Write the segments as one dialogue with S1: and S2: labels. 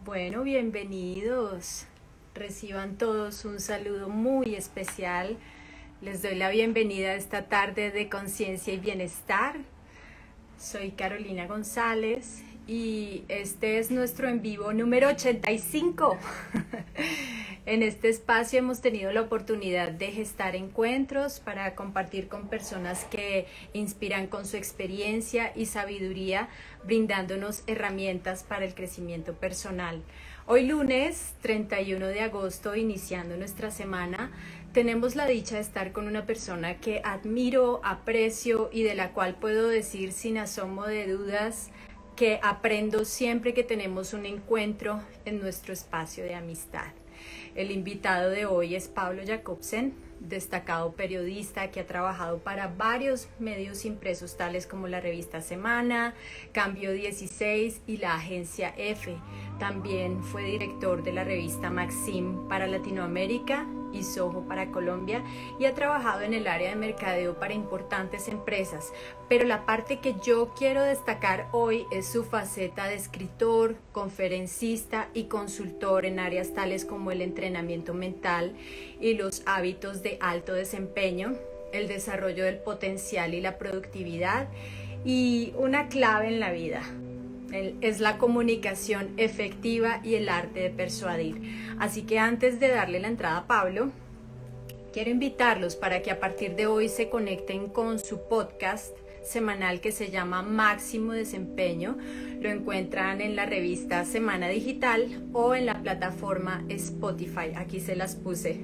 S1: Bueno, bienvenidos. Reciban todos un saludo muy especial. Les doy la bienvenida a esta tarde de conciencia y bienestar. Soy Carolina González y este es nuestro en vivo número 85. En este espacio hemos tenido la oportunidad de gestar encuentros para compartir con personas que inspiran con su experiencia y sabiduría, brindándonos herramientas para el crecimiento personal. Hoy lunes 31 de agosto, iniciando nuestra semana, tenemos la dicha de estar con una persona que admiro, aprecio y de la cual puedo decir sin asomo de dudas que aprendo siempre que tenemos un encuentro en nuestro espacio de amistad. El invitado de hoy es Pablo Jacobsen, destacado periodista que ha trabajado para varios medios impresos tales como la revista Semana, Cambio 16 y la agencia F. También fue director de la revista Maxim para Latinoamérica y Soho para Colombia y ha trabajado en el área de mercadeo para importantes empresas. Pero la parte que yo quiero destacar hoy es su faceta de escritor, conferencista y consultor en áreas tales como el entrenamiento mental y los hábitos de alto desempeño, el desarrollo del potencial y la productividad, y una clave en la vida es la comunicación efectiva y el arte de persuadir. Así que antes de darle la entrada a Pablo, quiero invitarlos para que a partir de hoy se conecten con su podcast semanal que se llama Máximo Desempeño. Lo encuentran en la revista Semana Digital o en la plataforma Spotify. Aquí se las puse.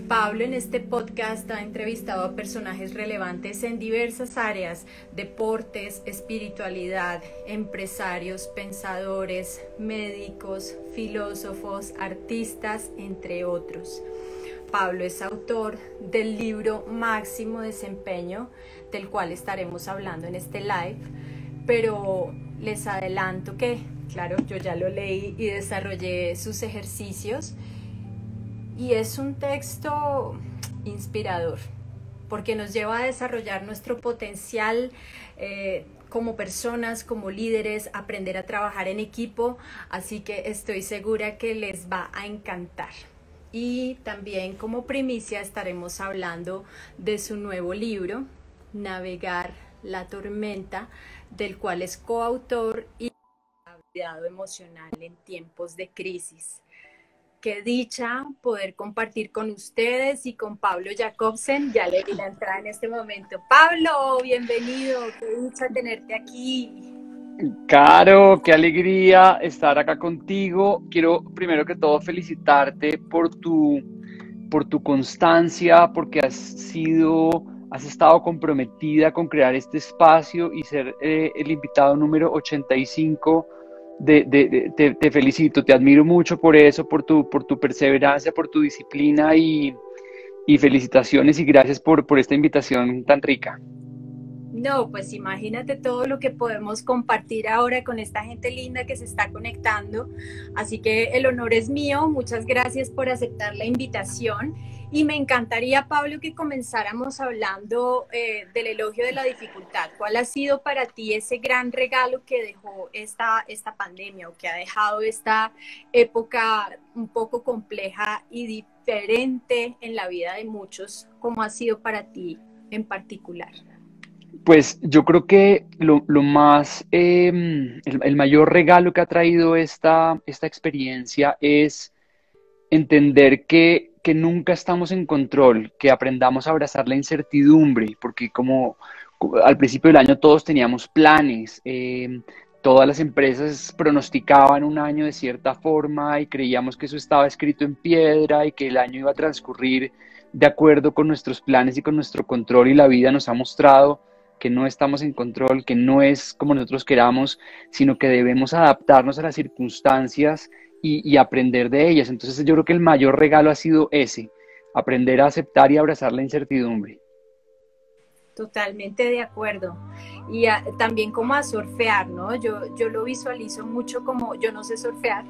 S1: Pablo en este podcast ha entrevistado a personajes relevantes en diversas áreas: deportes, espiritualidad, empresarios, pensadores, médicos, filósofos, artistas, entre otros. Pablo es autor del libro Máximo Desempeño, del cual estaremos hablando en este live, pero les adelanto que, claro, yo ya lo leí y desarrollé sus ejercicios, y es un texto inspirador, porque nos lleva a desarrollar nuestro potencial como personas, como líderes, aprender a trabajar en equipo, así que estoy segura que les va a encantar. Y también como primicia estaremos hablando de su nuevo libro, Navegar la tormenta, del cual es coautor y cuidado emocional en tiempos de crisis. Qué dicha poder compartir con ustedes y con Pablo Jacobsen. Ya le di la entrada en este momento. Pablo, bienvenido, qué dicha tenerte aquí.
S2: Caro, qué alegría estar acá contigo. Quiero primero que todo felicitarte por tu constancia, porque has estado comprometida con crear este espacio y ser el invitado número 85. Te felicito, te admiro mucho por eso, por tu perseverancia, por tu disciplina y felicitaciones y gracias por esta invitación tan rica.
S1: No, pues imagínate todo lo que podemos compartir ahora con esta gente linda que se está conectando. Así que el honor es mío. Muchas gracias por aceptar la invitación. Y me encantaría, Pablo, que comenzáramos hablando del elogio de la dificultad. ¿Cuál ha sido para ti ese gran regalo que dejó esta pandemia, o que ha dejado esta época un poco compleja y diferente en la vida de muchos? ¿Cómo ha sido para ti en particular?
S2: Pues yo creo que lo más, el mayor regalo que ha traído esta experiencia es entender que nunca estamos en control, que aprendamos a abrazar la incertidumbre, porque como al principio del año todos teníamos planes, todas las empresas pronosticaban un año de cierta forma y creíamos que eso estaba escrito en piedra y que el año iba a transcurrir de acuerdo con nuestros planes y con nuestro control, y la vida nos ha mostrado que no estamos en control, que no es como nosotros queramos, sino que debemos adaptarnos a las circunstancias y aprender de ellas. Entonces yo creo que el mayor regalo ha sido ese, aprender a aceptar y abrazar la incertidumbre.
S1: Totalmente de acuerdo. Y también como a surfear, ¿no? Yo lo visualizo mucho como, yo no sé surfear,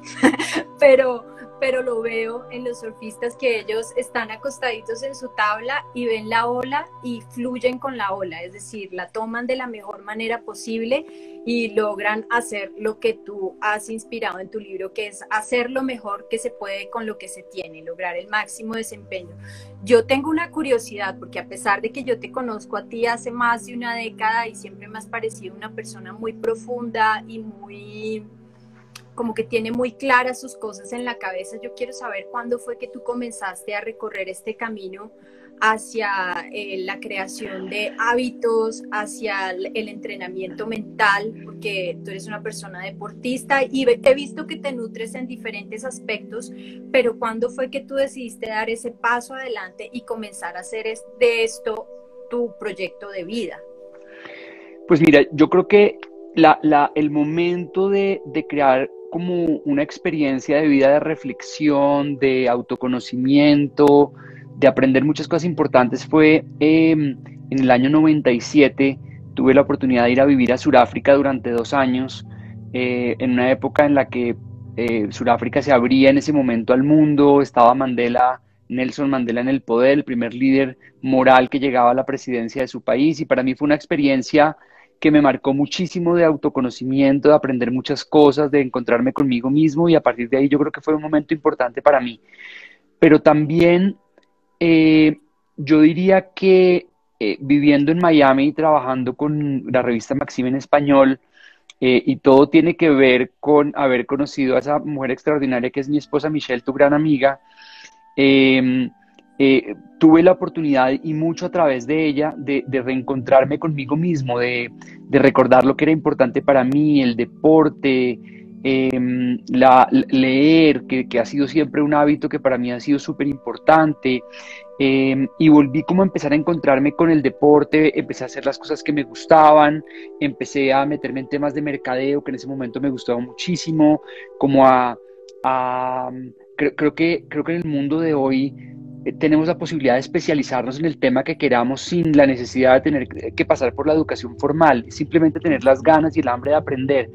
S1: pero pero lo veo en los surfistas que ellos están acostaditos en su tabla y ven la ola y fluyen con la ola, es decir, la toman de la mejor manera posible y logran hacer lo que tú has inspirado en tu libro, que es hacer lo mejor que se puede con lo que se tiene, lograr el máximo desempeño. Yo tengo una curiosidad, porque a pesar de que yo te conozco a ti hace más de una década y siempre me has parecido una persona muy profunda y muy, como que tiene muy claras sus cosas en la cabeza, yo quiero saber cuándo fue que tú comenzaste a recorrer este camino hacia la creación de hábitos, hacia el entrenamiento mental, porque tú eres una persona deportista y he visto que te nutres en diferentes aspectos, pero ¿cuándo fue que tú decidiste dar ese paso adelante y comenzar a hacer de esto tu proyecto de vida?
S2: Pues mira, yo creo que el momento de crear como una experiencia de vida de reflexión, de autoconocimiento, de aprender muchas cosas importantes fue en el año 97. Tuve la oportunidad de ir a vivir a Sudáfrica durante 2 años, en una época en la que Sudáfrica se abría en ese momento al mundo, estaba Nelson Mandela en el poder, el primer líder moral que llegaba a la presidencia de su país, y para mí fue una experiencia que me marcó muchísimo de autoconocimiento, de aprender muchas cosas, de encontrarme conmigo mismo, y a partir de ahí yo creo que fue un momento importante para mí. Pero también eh, yo diría que viviendo en Miami y trabajando con la revista Maxim en español, y todo tiene que ver con haber conocido a esa mujer extraordinaria que es mi esposa Michelle, tu gran amiga. eh, Tuve la oportunidad y mucho a través de ella de reencontrarme conmigo mismo, de recordar lo que era importante para mí, el deporte, leer, que ha sido siempre un hábito que para mí ha sido súper importante. Y volví como a empezar a encontrarme con el deporte, empecé a hacer las cosas que me gustaban, empecé a meterme en temas de mercadeo que en ese momento me gustaba muchísimo, como a creo que en el mundo de hoy tenemos la posibilidad de especializarnos en el tema que queramos sin la necesidad de tener que pasar por la educación formal, simplemente tener las ganas y el hambre de aprender.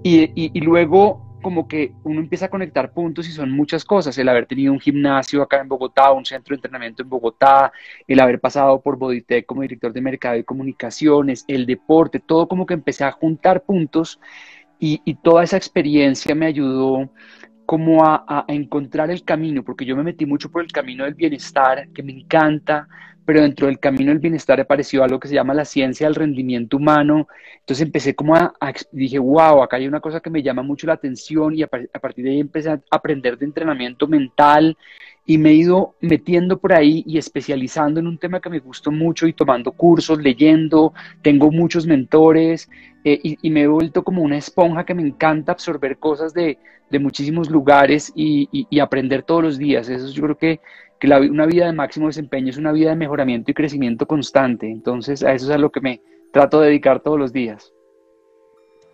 S2: Y luego como que uno empieza a conectar puntos y son muchas cosas, el haber tenido un gimnasio acá en Bogotá, un centro de entrenamiento en Bogotá, el haber pasado por Bodytech como director de mercado y comunicaciones, el deporte, todo como que empecé a juntar puntos, y toda esa experiencia me ayudó como a encontrar el camino, porque yo me metí mucho por el camino del bienestar, que me encanta, pero dentro del camino del bienestar apareció algo que se llama la ciencia del rendimiento humano. Entonces empecé como dije, wow, acá hay una cosa que me llama mucho la atención, y a partir de ahí empecé a aprender de entrenamiento mental, y me he ido metiendo por ahí y especializando en un tema que me gustó mucho y tomando cursos, leyendo, tengo muchos mentores, y me he vuelto como una esponja que me encanta absorber cosas de muchísimos lugares y aprender todos los días. Eso yo creo que una vida de máximo desempeño es una vida de mejoramiento y crecimiento constante. Entonces a eso es a lo que me trato de dedicar todos los días.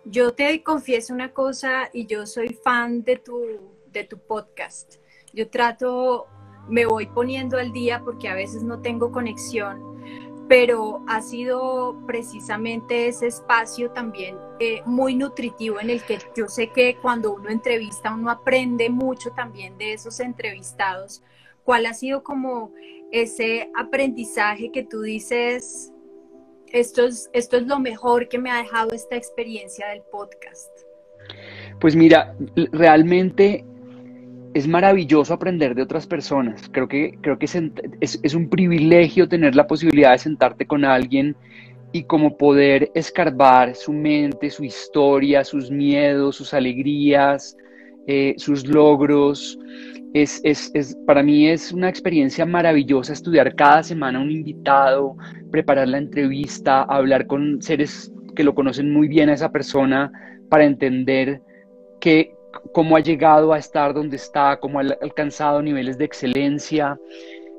S1: Yo te confieso una cosa y yo soy fan de tu podcast. Yo me voy poniendo al día porque a veces no tengo conexión, pero ha sido precisamente ese espacio también muy nutritivo en el que yo sé que cuando uno entrevista uno aprende mucho también de esos entrevistados. ¿Cuál ha sido como ese aprendizaje que tú dices, esto es lo mejor que me ha dejado esta experiencia del podcast?
S2: Pues mira, realmente es maravilloso aprender de otras personas. Creo que es un privilegio tener la posibilidad de sentarte con alguien y como poder escarbar su mente, su historia, sus miedos, sus alegrías, sus logros. Para mí es una experiencia maravillosa estudiar cada semana un invitado, preparar la entrevista, hablar con seres que lo conocen muy bien a esa persona para entender que, cómo ha llegado a estar donde está, cómo ha alcanzado niveles de excelencia.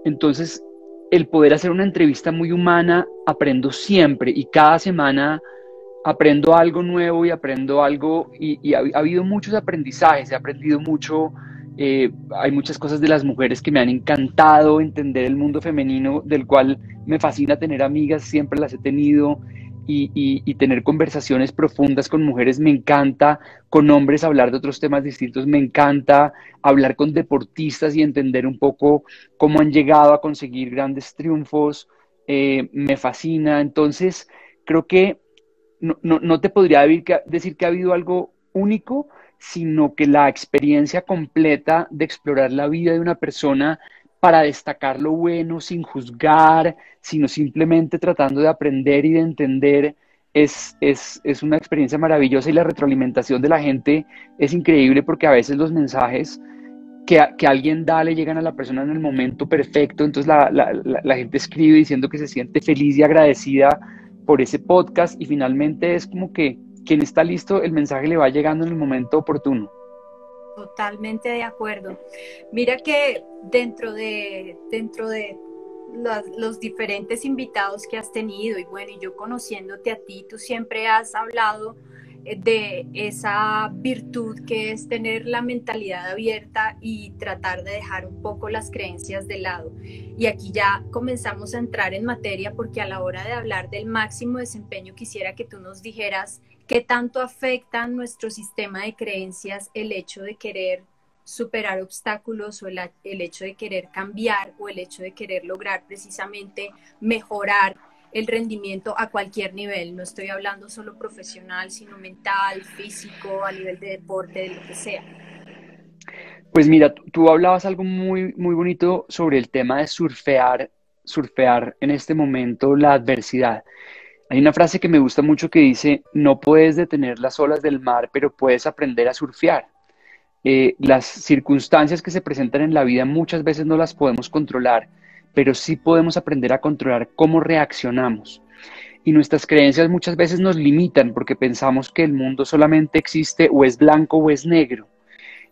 S2: Entonces, el poder hacer una entrevista muy humana, aprendo siempre, y cada semana aprendo algo nuevo y aprendo algo, y ha habido muchos aprendizajes, he aprendido mucho. Hay muchas cosas de las mujeres que me han encantado, entender el mundo femenino, del cual me fascina tener amigas, siempre las he tenido. y tener conversaciones profundas con mujeres me encanta, con hombres hablar de otros temas distintos me encanta, hablar con deportistas y entender un poco cómo han llegado a conseguir grandes triunfos, me fascina. Entonces, creo que no te podría decir que ha habido algo único, sino que la experiencia completa de explorar la vida de una persona para destacar lo bueno sin juzgar, sino simplemente tratando de aprender y de entender, es una experiencia maravillosa y la retroalimentación de la gente es increíble porque a veces los mensajes que alguien da le llegan a la persona en el momento perfecto, entonces la gente escribe diciendo que se siente feliz y agradecida por ese podcast y finalmente es como que quien está listo, el mensaje le va llegando en el momento oportuno.
S1: Totalmente de acuerdo. Mira que dentro de los diferentes invitados que has tenido y bueno, y yo conociéndote a ti, tú siempre has hablado de esa virtud que es tener la mentalidad abierta y tratar de dejar un poco las creencias de lado. Y aquí ya comenzamos a entrar en materia porque a la hora de hablar del máximo desempeño quisiera que tú nos dijeras qué tanto afecta nuestro sistema de creencias el hecho de querer superar obstáculos o el hecho de querer cambiar o el hecho de querer lograr precisamente mejorar el rendimiento a cualquier nivel. No estoy hablando solo profesional, sino mental, físico, a nivel de deporte, de lo que sea.
S2: Pues mira, tú hablabas algo muy, muy bonito sobre el tema de surfear en este momento la adversidad. Hay una frase que me gusta mucho que dice, no puedes detener las olas del mar, pero puedes aprender a surfear. Las circunstancias que se presentan en la vida muchas veces no las podemos controlar, pero sí podemos aprender a controlar cómo reaccionamos. Y nuestras creencias muchas veces nos limitan porque pensamos que el mundo solamente existe o es blanco o es negro.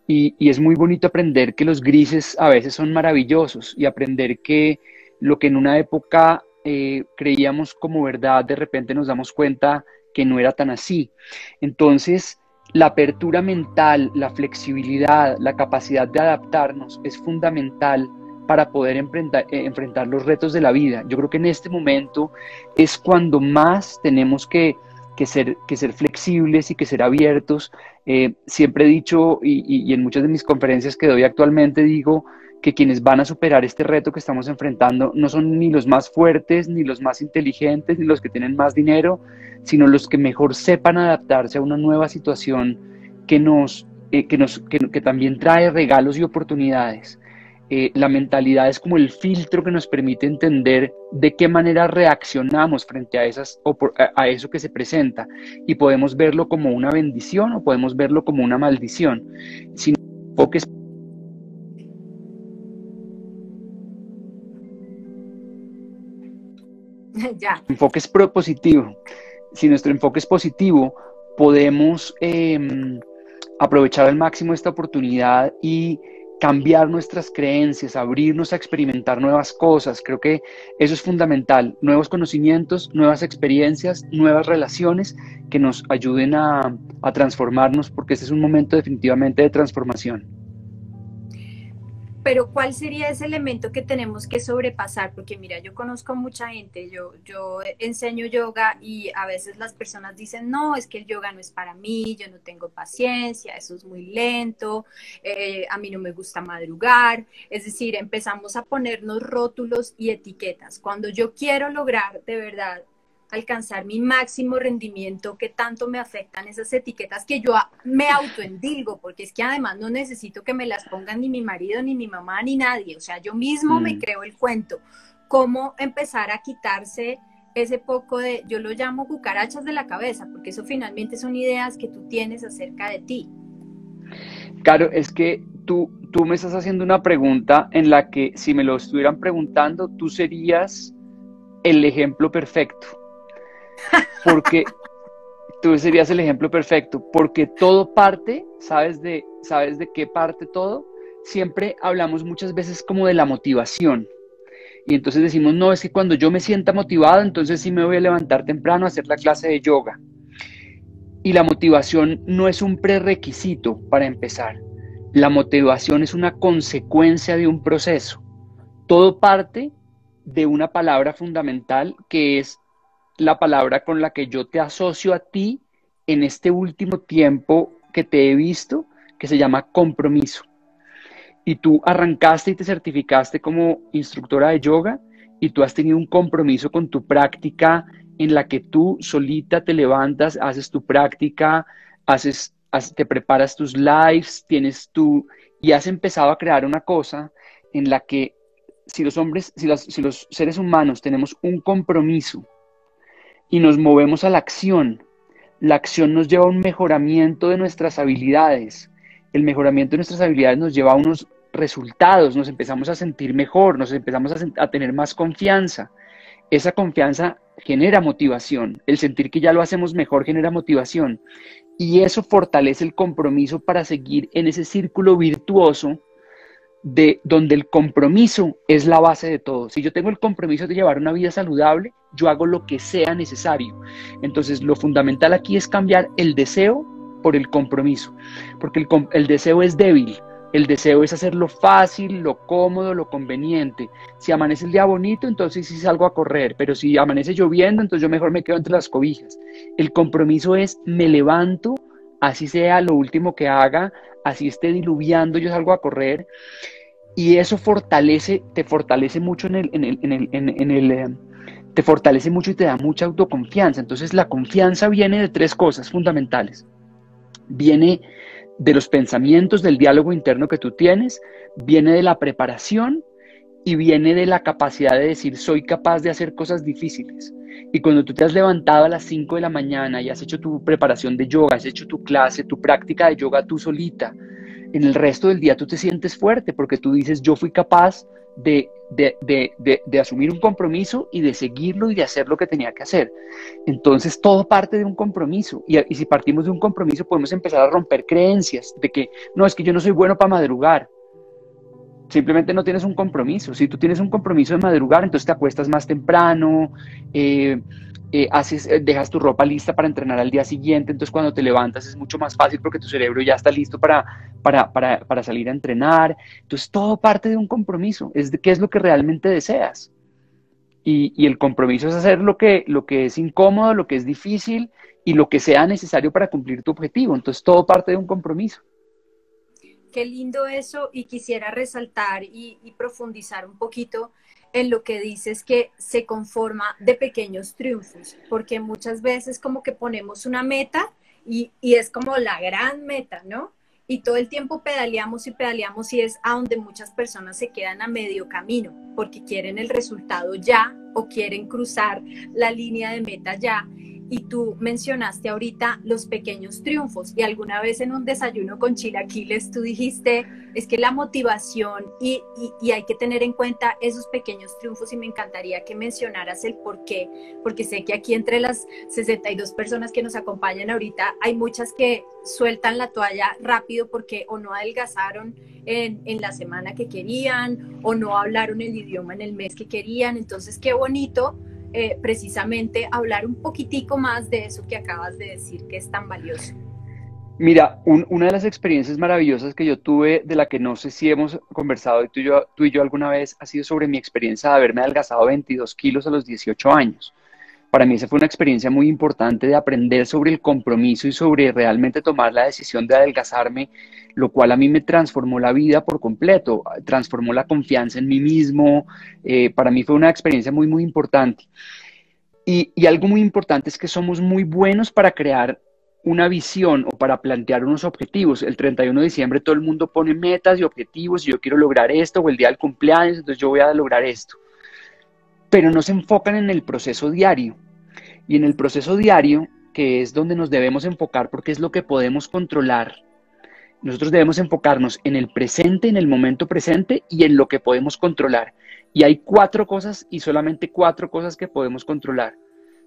S2: Y es muy bonito aprender que los grises a veces son maravillosos y aprender que lo que en una época creíamos como verdad, de repente nos damos cuenta que no era tan así. Entonces, la apertura mental, la flexibilidad, la capacidad de adaptarnos es fundamental para poder enfrentar los retos de la vida. Yo creo que en este momento es cuando más tenemos que ser flexibles y que ser abiertos. Siempre he dicho, y en muchas de mis conferencias que doy actualmente, digo que quienes van a superar este reto que estamos enfrentando no son ni los más fuertes, ni los más inteligentes, ni los que tienen más dinero, sino los que mejor sepan adaptarse a una nueva situación que también trae regalos y oportunidades. La mentalidad es como el filtro que nos permite entender de qué manera reaccionamos frente a eso que se presenta y podemos verlo como una bendición o podemos verlo como una maldición. Si enfoques
S1: Ya.
S2: enfoque es positivo, si nuestro enfoque es positivo, podemos aprovechar al máximo esta oportunidad y cambiar nuestras creencias, abrirnos a experimentar nuevas cosas. Creo que eso es fundamental. Nuevos conocimientos, nuevas experiencias, nuevas relaciones que nos ayuden a transformarnos, porque este es un momento definitivamente de transformación.
S1: Pero ¿cuál sería ese elemento que tenemos que sobrepasar? Porque mira, yo conozco a mucha gente, yo enseño yoga y a veces las personas dicen, no, es que el yoga no es para mí, yo no tengo paciencia, eso es muy lento, a mí no me gusta madrugar. Es decir, empezamos a ponernos rótulos y etiquetas. Cuando yo quiero lograr de verdad alcanzar mi máximo rendimiento, qué tanto me afectan esas etiquetas que yo me autoendilgo, porque es que además no necesito que me las pongan ni mi marido, ni mi mamá, ni nadie, o sea, yo mismo me creo el cuento. ¿Cómo empezar a quitarse ese poco de, yo lo llamo cucarachas de la cabeza, porque eso finalmente son ideas que tú tienes acerca de ti?
S2: Claro, es que tú me estás haciendo una pregunta en la que si me lo estuvieran preguntando, tú serías el ejemplo perfecto. Porque tú serías el ejemplo perfecto, porque todo parte, sabes de qué parte todo? Siempre hablamos muchas veces como de la motivación. Y entonces decimos, no, es que cuando yo me sienta motivado, entonces sí me voy a levantar temprano a hacer la clase de yoga. Y la motivación no es un prerequisito para empezar. La motivación es una consecuencia de un proceso. Todo parte de una palabra fundamental que es la palabra con la que yo te asocio a ti en este último tiempo que te he visto, que se llama compromiso. Y tú arrancaste y te certificaste como instructora de yoga y tú has tenido un compromiso con tu práctica en la que tú solita te levantas, haces tu práctica, te preparas tus lives, y has empezado a crear una cosa en la que si los hombres, si los seres humanos tenemos un compromiso y nos movemos a la acción nos lleva a un mejoramiento de nuestras habilidades. El mejoramiento de nuestras habilidades nos lleva a unos resultados, nos empezamos a sentir mejor, nos empezamos a tener más confianza. Esa confianza genera motivación, el sentir que ya lo hacemos mejor genera motivación y eso fortalece el compromiso para seguir en ese círculo virtuoso de donde el compromiso es la base de todo. Si yo tengo el compromiso de llevar una vida saludable, yo hago lo que sea necesario. Entonces, lo fundamental aquí es cambiar el deseo por el compromiso, porque el deseo es débil. El deseo es hacerlo fácil, lo cómodo, lo conveniente. Si amanece el día bonito, entonces sí salgo a correr, pero si amanece lloviendo, entonces yo mejor me quedo entre las cobijas. El compromiso es me levanto, así sea lo último que haga, así esté diluviando, yo salgo a correr. Y eso te fortalece mucho te fortalece mucho y te da mucha autoconfianza. Entonces la confianza viene de tres cosas fundamentales. Viene de los pensamientos, del diálogo interno que tú tienes, viene de la preparación y viene de la capacidad de decir soy capaz de hacer cosas difíciles. Y cuando tú te has levantado a las 5 de la mañana y has hecho tu preparación de yoga, has hecho tu clase, tu práctica de yoga tú solita, en el resto del día tú te sientes fuerte porque tú dices yo fui capaz de asumir un compromiso y de seguirlo y de hacer lo que tenía que hacer. Entonces todo parte de un compromiso y si partimos de un compromiso podemos empezar a romper creencias de que no, es que yo no soy bueno para madrugar. Simplemente no tienes un compromiso. Si tú tienes un compromiso de madrugar, entonces te acuestas más temprano, dejas tu ropa lista para entrenar al día siguiente, entonces cuando te levantas es mucho más fácil porque tu cerebro ya está listo para salir a entrenar. Entonces todo parte de un compromiso, es de qué es lo que realmente deseas. Y el compromiso es hacer lo que es incómodo, lo que es difícil y lo que sea necesario para cumplir tu objetivo. Entonces todo parte de un compromiso.
S1: Qué lindo eso y quisiera resaltar y profundizar un poquito en lo que dices que se conforma de pequeños triunfos, porque muchas veces como que ponemos una meta y es como la gran meta, ¿no? Y todo el tiempo pedaleamos y es a donde muchas personas se quedan a medio camino, porque quieren el resultado ya o quieren cruzar la línea de meta ya. Y tú mencionaste ahorita los pequeños triunfos y alguna vez en un desayuno con chilaquiles tú dijiste, es que la motivación y hay que tener en cuenta esos pequeños triunfos y me encantaría que mencionaras el por qué, porque sé que aquí entre las 62 personas que nos acompañan ahorita hay muchas que sueltan la toalla rápido porque o no adelgazaron en la semana que querían o no hablaron el idioma en el mes que querían, entonces qué bonito. Precisamente hablar un poquitico más de eso que acabas de decir, que es tan valioso.
S2: Mira, una de las experiencias maravillosas que yo tuve, de la que no sé si hemos conversado tú y yo alguna vez, ha sido sobre mi experiencia de haberme adelgazado 22 kilos a los 18 años. Para mí esa fue una experiencia muy importante de aprender sobre el compromiso y sobre realmente tomar la decisión de adelgazarme, lo cual a mí me transformó la vida por completo, transformó la confianza en mí mismo. Para mí fue una experiencia muy, muy importante. Y algo muy importante es que somos muy buenos para crear una visión o para plantear unos objetivos. El 31 de diciembre todo el mundo pone metas y objetivos y yo quiero lograr esto, o el día del cumpleaños, entonces yo voy a lograr esto. Pero no se enfocan en el proceso diario. Y en el proceso diario, que es donde nos debemos enfocar porque es lo que podemos controlar, nosotros debemos enfocarnos en el presente, en el momento presente y en lo que podemos controlar. Y hay 4 cosas y solamente 4 cosas que podemos controlar.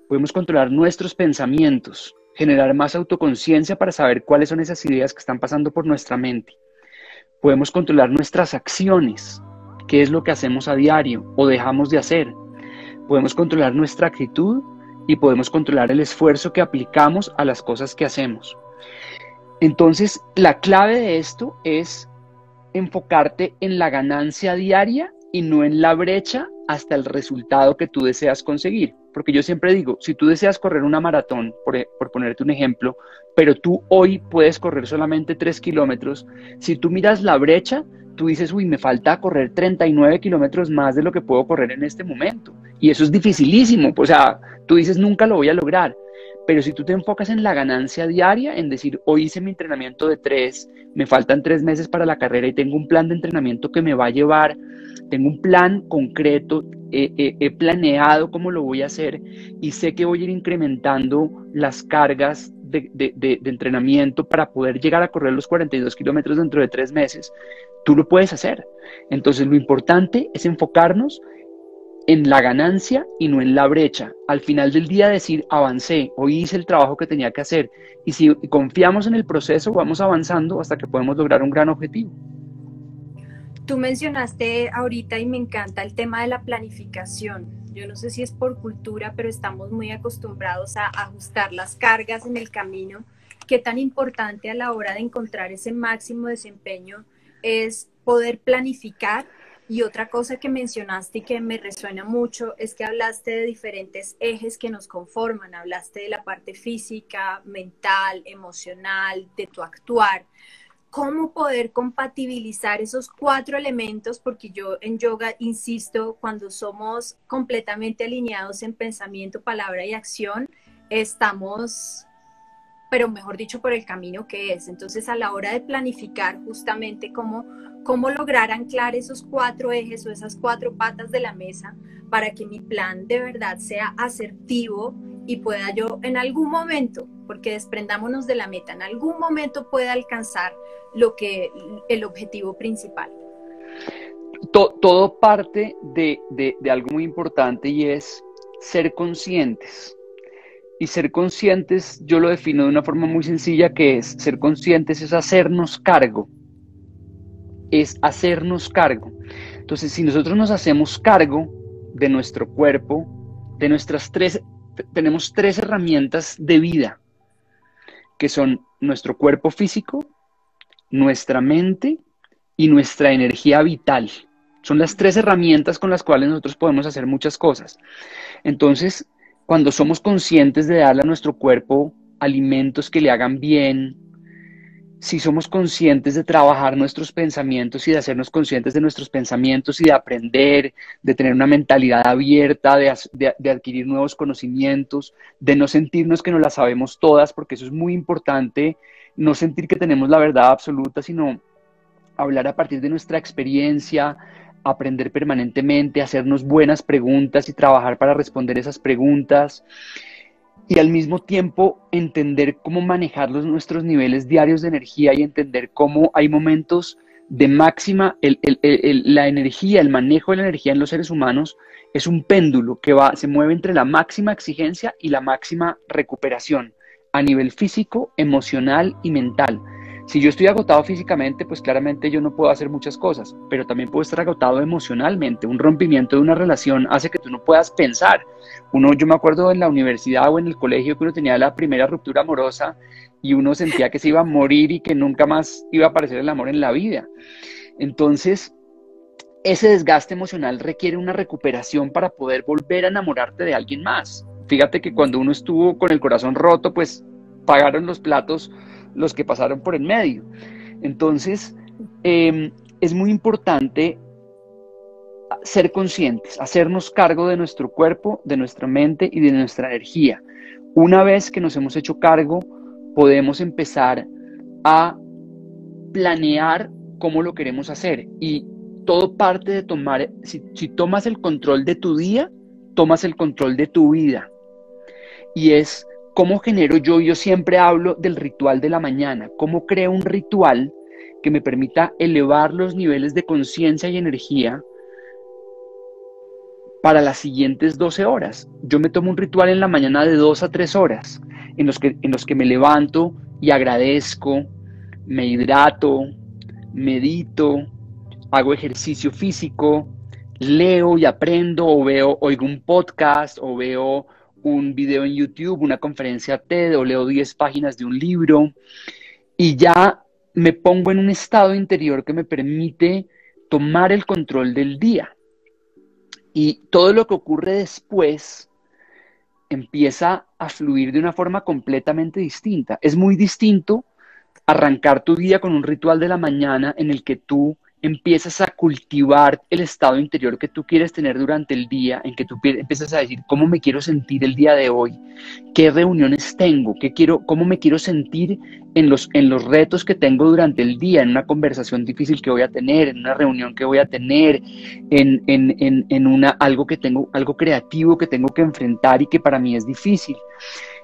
S2: Podemos controlar nuestros pensamientos, generar más autoconciencia para saber cuáles son esas ideas que están pasando por nuestra mente. Podemos controlar nuestras acciones, qué es lo que hacemos a diario o dejamos de hacer. Podemos controlar nuestra actitud y podemos controlar el esfuerzo que aplicamos a las cosas que hacemos. Entonces, la clave de esto es enfocarte en la ganancia diaria y no en la brecha hasta el resultado que tú deseas conseguir. porque yo siempre digo, si tú deseas correr una maratón, por ponerte un ejemplo, pero tú hoy puedes correr solamente 3 kilómetros, si tú miras la brecha, tú dices, uy, me falta correr 39 kilómetros más de lo que puedo correr en este momento. Y eso es dificilísimo, o sea, tú dices, nunca lo voy a lograr. Pero si tú te enfocas en la ganancia diaria, en decir, hoy hice mi entrenamiento de 3, me faltan 3 meses para la carrera y tengo un plan de entrenamiento que me va a llevar, tengo un plan concreto, he planeado cómo lo voy a hacer y sé que voy a ir incrementando las cargas de entrenamiento para poder llegar a correr los 42 kilómetros dentro de 3 meses, tú lo puedes hacer. Entonces lo importante es enfocarnos en la ganancia y no en la brecha. Al final del día decir, avancé, hoy hice el trabajo que tenía que hacer. Y si confiamos en el proceso, vamos avanzando hasta que podemos lograr un gran objetivo.
S1: Tú mencionaste ahorita y me encanta el tema de la planificación. Yo no sé si es por cultura, pero estamos muy acostumbrados a ajustar las cargas en el camino. Qué tan importante a la hora de encontrar ese máximo desempeño es poder planificar. Y otra cosa que mencionaste y que me resuena mucho es que hablaste de diferentes ejes que nos conforman. Hablaste de la parte física, mental, emocional, de tu actuar. ¿Cómo poder compatibilizar esos 4 elementos? Porque yo en yoga insisto, cuando somos completamente alineados en pensamiento, palabra y acción, estamos, pero mejor dicho, por el camino que es. Entonces, a la hora de planificar justamente cómo lograr anclar esos 4 ejes o esas 4 patas de la mesa para que mi plan de verdad sea asertivo y pueda yo en algún momento, porque desprendámonos de la meta, en algún momento pueda alcanzar el objetivo principal.
S2: Todo parte de algo muy importante y es ser conscientes. Y ser conscientes, yo lo defino de una forma muy sencilla, que es, ser conscientes es hacernos cargo. Es hacernos cargo. Entonces, si nosotros nos hacemos cargo de nuestro cuerpo, tenemos 3 herramientas de vida, que son nuestro cuerpo físico, nuestra mente y nuestra energía vital. Son las 3 herramientas con las cuales nosotros podemos hacer muchas cosas. Entonces, cuando somos conscientes de darle a nuestro cuerpo alimentos que le hagan bien, si somos conscientes de trabajar nuestros pensamientos y de hacernos conscientes de nuestros pensamientos y de aprender, de tener una mentalidad abierta, de adquirir nuevos conocimientos, de no sentirnos que no las sabemos todas, porque eso es muy importante, no sentir que tenemos la verdad absoluta, sino hablar a partir de nuestra experiencia, aprender permanentemente, hacernos buenas preguntas y trabajar para responder esas preguntas. Y al mismo tiempo entender cómo manejar nuestros niveles diarios de energía y entender cómo hay momentos de máxima, la energía, el manejo de la energía en los seres humanos es un péndulo que se mueve entre la máxima exigencia y la máxima recuperación a nivel físico, emocional y mental. Si yo estoy agotado físicamente, pues claramente yo no puedo hacer muchas cosas, pero también puedo estar agotado emocionalmente. Un rompimiento de una relación hace que tú no puedas pensar. Yo me acuerdo en la universidad o en el colegio que uno tenía la primera ruptura amorosa y uno sentía que se iba a morir y que nunca más iba a aparecer el amor en la vida. Entonces, ese desgaste emocional requiere una recuperación para poder volver a enamorarte de alguien más. Fíjate que cuando uno estuvo con el corazón roto, pues pagaron los platos los que pasaron por en medio. Entonces, es muy importante ser conscientes, hacernos cargo de nuestro cuerpo, de nuestra mente y de nuestra energía. Una vez que nos hemos hecho cargo, podemos empezar a planear cómo lo queremos hacer. Y todo parte de tomar, si tomas el control de tu día, tomas el control de tu vida. Y es cómo genero yo siempre hablo del ritual de la mañana, cómo creo un ritual que me permita elevar los niveles de conciencia y energía para las siguientes 12 horas. Yo me tomo un ritual en la mañana de 2 a 3 horas, en los que me levanto y agradezco, me hidrato, medito, hago ejercicio físico, leo y aprendo, oigo un podcast, o veo un video en YouTube, una conferencia TED, o leo 10 páginas de un libro, y ya me pongo en un estado interior que me permite tomar el control del día. Y todo lo que ocurre después empieza a fluir de una forma completamente distinta. Es muy distinto arrancar tu día con un ritual de la mañana en el que tú empiezas a cultivar el estado interior que tú quieres tener durante el día, en que tú empiezas a decir cómo me quiero sentir el día de hoy, qué reuniones tengo, cómo me quiero sentir en los retos que tengo durante el día, en una conversación difícil que voy a tener, en una reunión que voy a tener, algo que tengo, algo creativo que tengo que enfrentar y que para mí es difícil.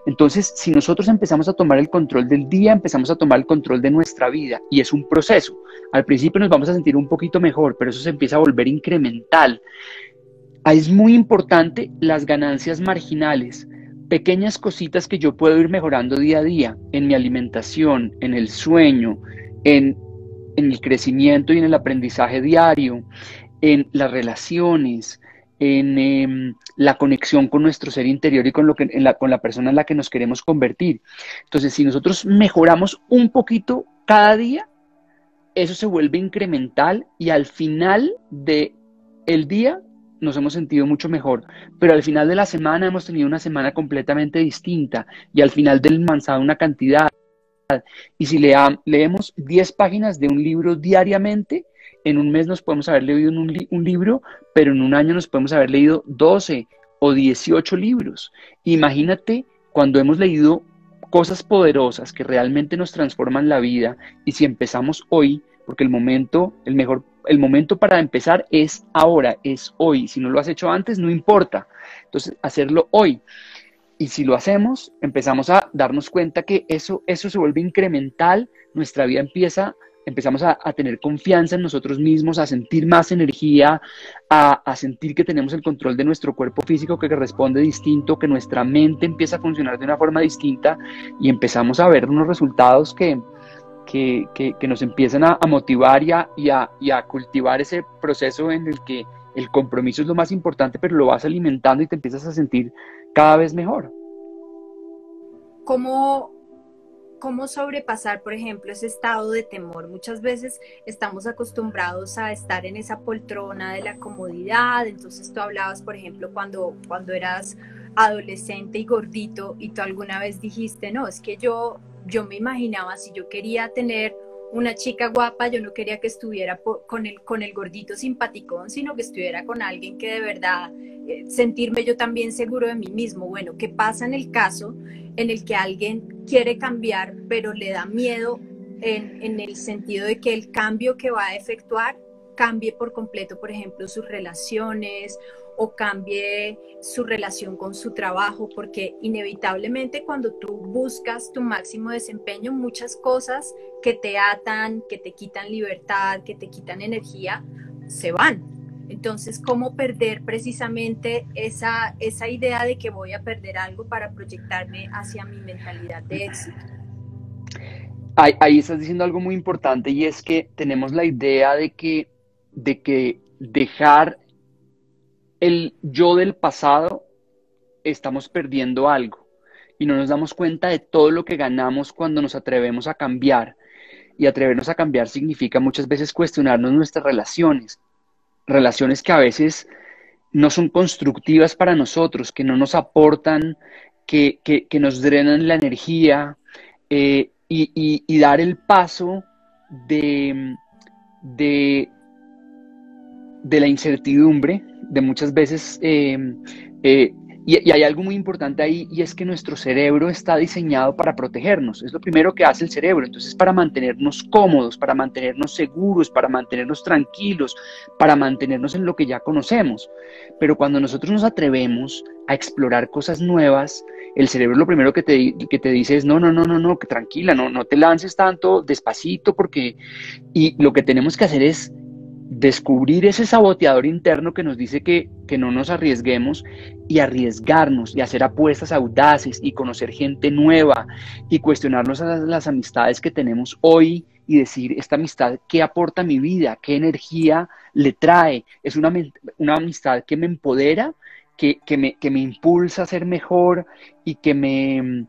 S2: Entonces, si nosotros empezamos a tomar el control del día, empezamos a tomar el control de nuestra vida y es un proceso. Al principio nos vamos a sentir un poquito mejor, pero eso se empieza a volver incremental. Es muy importante las ganancias marginales, pequeñas cositas que yo puedo ir mejorando día a día en mi alimentación, en el sueño, en el crecimiento y en el aprendizaje diario, en las relaciones, en la conexión con nuestro ser interior y con la persona en la que nos queremos convertir. Entonces, si nosotros mejoramos un poquito cada día, eso se vuelve incremental y al final del día nos hemos sentido mucho mejor, pero al final de la semana hemos tenido una semana completamente distinta y al final del manzado una cantidad. Y si leemos 10 páginas de un libro diariamente, en un mes nos podemos haber leído un libro, pero en un año nos podemos haber leído 12 o 18 libros. Imagínate cuando hemos leído cosas poderosas que realmente nos transforman la vida y si empezamos hoy, porque el momento para empezar es ahora, es hoy. Si no lo has hecho antes, no importa. Entonces, hacerlo hoy. Y si lo hacemos, empezamos a darnos cuenta que eso se vuelve incremental, nuestra vida empezamos a tener confianza en nosotros mismos, a sentir más energía, a sentir que tenemos el control de nuestro cuerpo físico que responde distinto, que nuestra mente empieza a funcionar de una forma distinta y empezamos a ver unos resultados que nos empiezan a motivar y a cultivar ese proceso en el que el compromiso es lo más importante, pero lo vas alimentando y te empiezas a sentir cada vez mejor.
S1: ¿Cómo sobrepasar, por ejemplo, ese estado de temor? Muchas veces estamos acostumbrados a estar en esa poltrona de la comodidad. Entonces tú hablabas, por ejemplo, cuando eras adolescente y gordito y tú alguna vez dijiste, no, es que yo me imaginaba, si yo quería tener una chica guapa, yo no quería que estuviera con el gordito simpaticón, sino que estuviera con alguien que de verdad sentirme yo también seguro de mí mismo. Bueno, ¿qué pasa en el caso en el que alguien quiere cambiar, pero le da miedo en el sentido de que el cambio que va a efectuar cambie por completo, por ejemplo, sus relaciones o cambie su relación con su trabajo? Porque inevitablemente cuando tú buscas tu máximo desempeño, muchas cosas que te atan, que te quitan libertad, que te quitan energía, se van. Entonces, ¿cómo perder precisamente esa idea de que voy a perder algo para proyectarme hacia mi mentalidad de éxito?
S2: Ahí estás diciendo algo muy importante y es que tenemos la idea de que dejar el yo del pasado estamos perdiendo algo y no nos damos cuenta de todo lo que ganamos cuando nos atrevemos a cambiar. Y atrevernos a cambiar significa muchas veces cuestionarnos nuestras relaciones que a veces no son constructivas para nosotros, que no nos aportan, que nos drenan la energía, y dar el paso de la incertidumbre, de muchas veces, y hay algo muy importante ahí, y es que nuestro cerebro está diseñado para protegernos. Es lo primero que hace el cerebro. Entonces, para mantenernos cómodos, para mantenernos seguros, para mantenernos tranquilos, para mantenernos en lo que ya conocemos. Pero cuando nosotros nos atrevemos a explorar cosas nuevas, el cerebro lo primero que te dice es no, que tranquila, no te lances tanto, despacito, y lo que tenemos que hacer es descubrir ese saboteador interno que nos dice que no nos arriesguemos y arriesgarnos y hacer apuestas audaces y conocer gente nueva y cuestionarnos a las amistades que tenemos hoy y decir, esta amistad, ¿qué aporta a mi vida? ¿Qué energía le trae? ¿Es una amistad que me empodera, que me impulsa a ser mejor y que me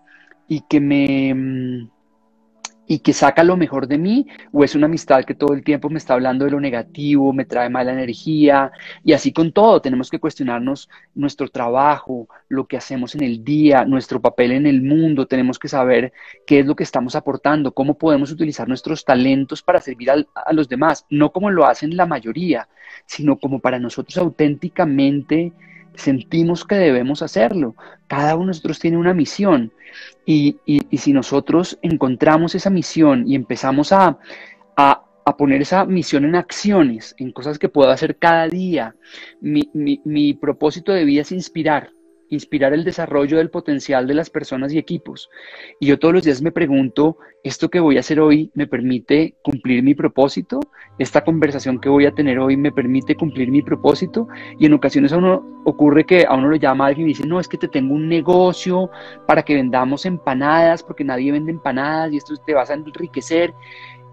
S2: y que saca lo mejor de mí, o es una amistad que todo el tiempo me está hablando de lo negativo, me trae mala energía, y así con todo, tenemos que cuestionarnos nuestro trabajo, lo que hacemos en el día, nuestro papel en el mundo, tenemos que saber qué es lo que estamos aportando, cómo podemos utilizar nuestros talentos para servir a los demás, no como lo hacen la mayoría, sino como para nosotros auténticamente sentimos que debemos hacerlo. Cada uno de nosotros tiene una misión y si nosotros encontramos esa misión y empezamos a poner esa misión en acciones, en cosas que puedo hacer cada día, mi propósito de vida es inspirar el desarrollo del potencial de las personas y equipos. Y yo todos los días me pregunto, ¿esto que voy a hacer hoy me permite cumplir mi propósito? ¿Esta conversación que voy a tener hoy me permite cumplir mi propósito? Y en ocasiones a uno ocurre que a uno lo llama alguien y dice, no, es que te tengo un negocio para que vendamos empanadas, porque nadie vende empanadas y esto te vas a enriquecer.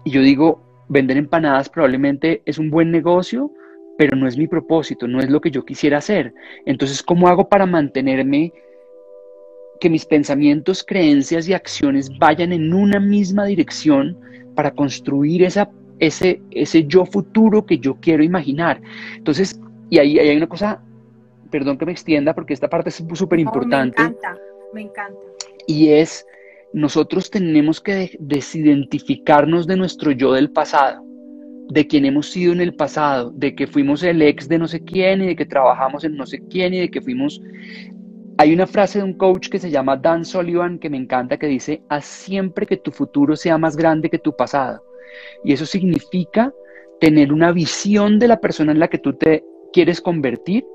S2: Y yo digo, vender empanadas probablemente es un buen negocio, pero no es mi propósito, no es lo que yo quisiera hacer. Entonces, ¿cómo hago para mantenerme, que mis pensamientos, creencias y acciones vayan en una misma dirección para construir ese yo futuro que yo quiero imaginar? Entonces, y ahí hay una cosa, perdón que me extienda porque esta parte es súper
S1: No, me
S2: importante,
S1: encanta, me encanta.
S2: y es, nosotros tenemos que desidentificarnos de nuestro yo del pasado, de quién hemos sido en el pasado, de que fuimos el ex de no sé quién y de que trabajamos en no sé quién y de que fuimos... Hay una frase de un coach que se llama Dan Sullivan que me encanta, que dice, haz siempre que tu futuro sea más grande que tu pasado. Y eso significa tener una visión de la persona en la que tú te quieres convertir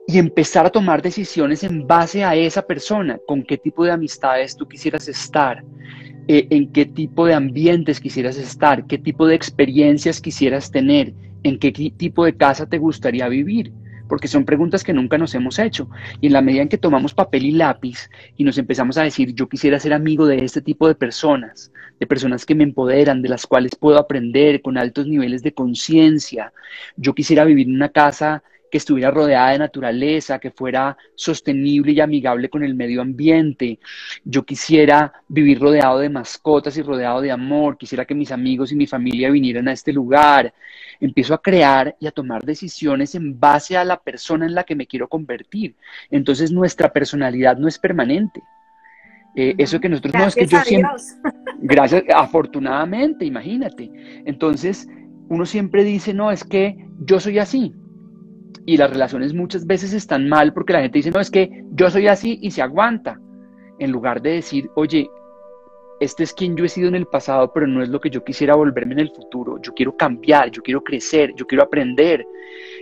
S2: y empezar a tomar decisiones en base a esa persona, con qué tipo de amistades tú quisieras estar, en qué tipo de ambientes quisieras estar, qué tipo de experiencias quisieras tener, en qué tipo de casa te gustaría vivir, porque son preguntas que nunca nos hemos hecho. Y en la medida en que tomamos papel y lápiz y nos empezamos a decir, yo quisiera ser amigo de este tipo de personas que me empoderan, de las cuales puedo aprender con altos niveles de conciencia, yo quisiera vivir en una casa que estuviera rodeada de naturaleza, que fuera sostenible y amigable con el medio ambiente. Yo quisiera vivir rodeado de mascotas y rodeado de amor. Quisiera que mis amigos y mi familia vinieran a este lugar. Empiezo a crear y a tomar decisiones en base a la persona en la que me quiero convertir. Entonces nuestra personalidad no es permanente. Eso que nosotros, no, es que
S1: Gracias
S2: yo
S1: a
S2: siempre,
S1: Dios.
S2: gracias, afortunadamente, imagínate. Entonces, uno siempre dice, no, es que yo soy así. Y las relaciones muchas veces están mal porque la gente dice, no, es que yo soy así y se aguanta. En lugar de decir, oye, este es quien yo he sido en el pasado, pero no es lo que yo quisiera volverme en el futuro. Yo quiero cambiar, yo quiero crecer, yo quiero aprender.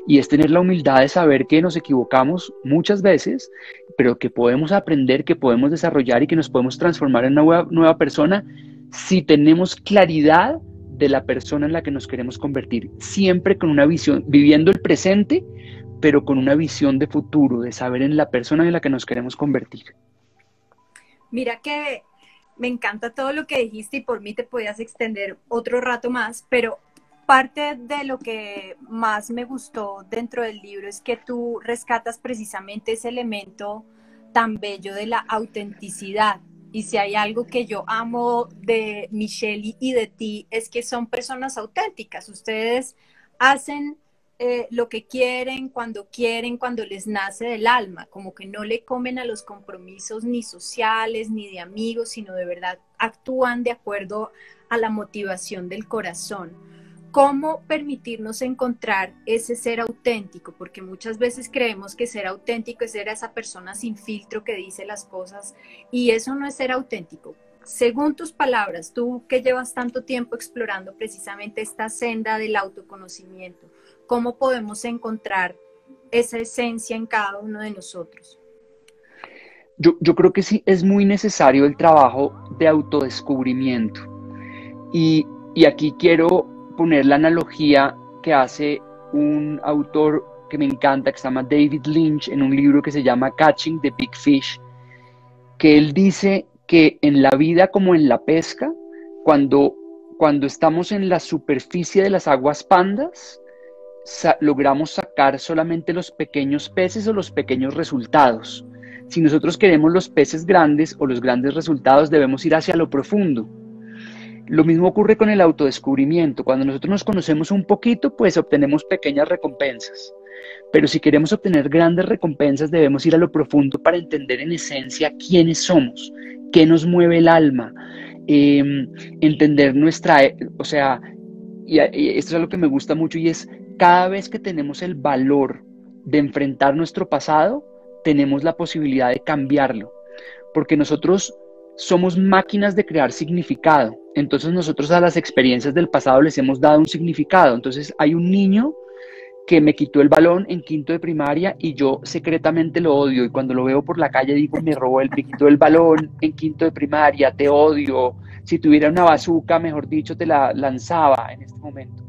S2: Y es tener la humildad de saber que nos equivocamos muchas veces, pero que podemos aprender, que podemos desarrollar y que nos podemos transformar en una nueva persona si tenemos claridad de la persona en la que nos queremos convertir. Siempre con una visión, viviendo el presente, pero con una visión de futuro, de saber en la persona en la que nos queremos convertir.
S1: Mira que me encanta todo lo que dijiste y por mí te podías extender otro rato más, pero parte de lo que más me gustó dentro del libro es que tú rescatas precisamente ese elemento tan bello de la autenticidad. Y si hay algo que yo amo de Michelle y de ti es que son personas auténticas. Ustedes hacen lo que quieren, cuando les nace del alma, como que no le comen a los compromisos ni sociales ni de amigos, sino de verdad actúan de acuerdo a la motivación del corazón. ¿Cómo permitirnos encontrar ese ser auténtico? Porque muchas veces creemos que ser auténtico es ser esa persona sin filtro que dice las cosas y eso no es ser auténtico. Según tus palabras, tú que llevas tanto tiempo explorando precisamente esta senda del autoconocimiento, ¿cómo podemos encontrar esa esencia en cada uno de nosotros?
S2: Yo creo que sí es muy necesario el trabajo de autodescubrimiento. Y aquí quiero poner la analogía que hace un autor que me encanta, que se llama David Lynch, en un libro que se llama Catching the Big Fish, que él dice que en la vida como en la pesca, cuando estamos en la superficie de las aguas pandas, logramos sacar solamente los pequeños peces o los pequeños resultados. Si nosotros queremos los peces grandes o los grandes resultados, debemos ir hacia lo profundo. Lo mismo ocurre con el autodescubrimiento. Cuando nosotros nos conocemos un poquito, pues obtenemos pequeñas recompensas. Pero si queremos obtener grandes recompensas, debemos ir a lo profundo para entender en esencia quiénes somos, qué nos mueve el alma, entender o sea, y esto es algo que me gusta mucho y es cada vez que tenemos el valor de enfrentar nuestro pasado, tenemos la posibilidad de cambiarlo, porque nosotros somos máquinas de crear significado. Entonces nosotros a las experiencias del pasado les hemos dado un significado. Entonces hay un niño que me quitó el balón en quinto de primaria y yo secretamente lo odio, y cuando lo veo por la calle digo, me quitó el balón en quinto de primaria, te odio. Si tuviera una bazuca, mejor dicho, te la lanzaba en este momento.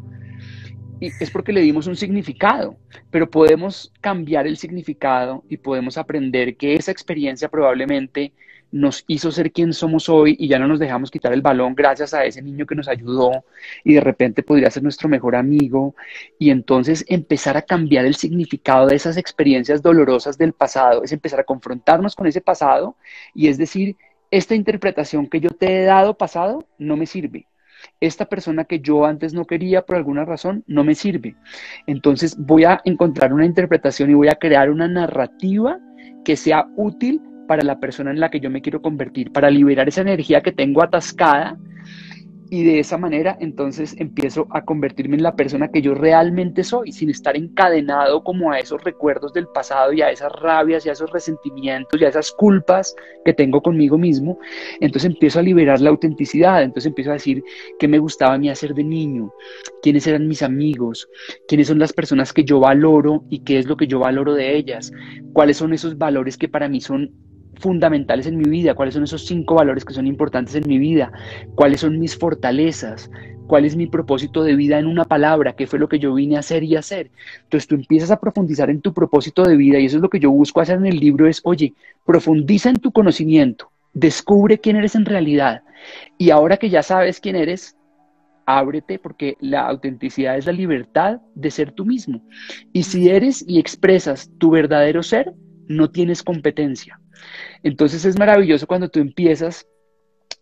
S2: Y es porque le dimos un significado, pero podemos cambiar el significado y podemos aprender que esa experiencia probablemente nos hizo ser quien somos hoy y ya no nos dejamos quitar el balón gracias a ese niño que nos ayudó y de repente podría ser nuestro mejor amigo, y entonces empezar a cambiar el significado de esas experiencias dolorosas del pasado, es empezar a confrontarnos con ese pasado y es decir, esta interpretación que yo te he dado pasado no me sirve. Esta persona que yo antes no quería por alguna razón no me sirve. Entonces voy a encontrar una interpretación y voy a crear una narrativa que sea útil para la persona en la que yo me quiero convertir, para liberar esa energía que tengo atascada, y de esa manera entonces empiezo a convertirme en la persona que yo realmente soy, sin estar encadenado como a esos recuerdos del pasado y a esas rabias y a esos resentimientos y a esas culpas que tengo conmigo mismo. Entonces empiezo a liberar la autenticidad, entonces empiezo a decir qué me gustaba a mí hacer de niño, quiénes eran mis amigos, quiénes son las personas que yo valoro y qué es lo que yo valoro de ellas, cuáles son esos valores que para mí son fundamentales en mi vida, cuáles son esos 5 valores que son importantes en mi vida, cuáles son mis fortalezas, cuál es mi propósito de vida en una palabra, qué fue lo que yo vine a hacer y hacer. Entonces tú empiezas a profundizar en tu propósito de vida y eso es lo que yo busco hacer en el libro, es, oye, profundiza en tu conocimiento, descubre quién eres en realidad y ahora que ya sabes quién eres, ábrete, porque la autenticidad es la libertad de ser tú mismo. Y si eres y expresas tu verdadero ser, no tienes competencia. Entonces es maravilloso cuando tú empiezas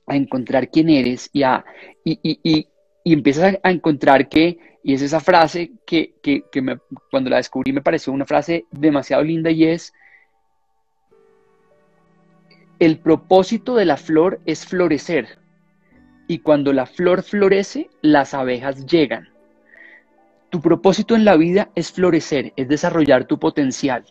S2: a encontrar quién eres y empiezas a encontrar y es esa frase cuando la descubrí me pareció una frase demasiado linda y es, el propósito de la flor es florecer y cuando la flor florece, las abejas llegan. Tu propósito en la vida es florecer, es desarrollar tu potencial.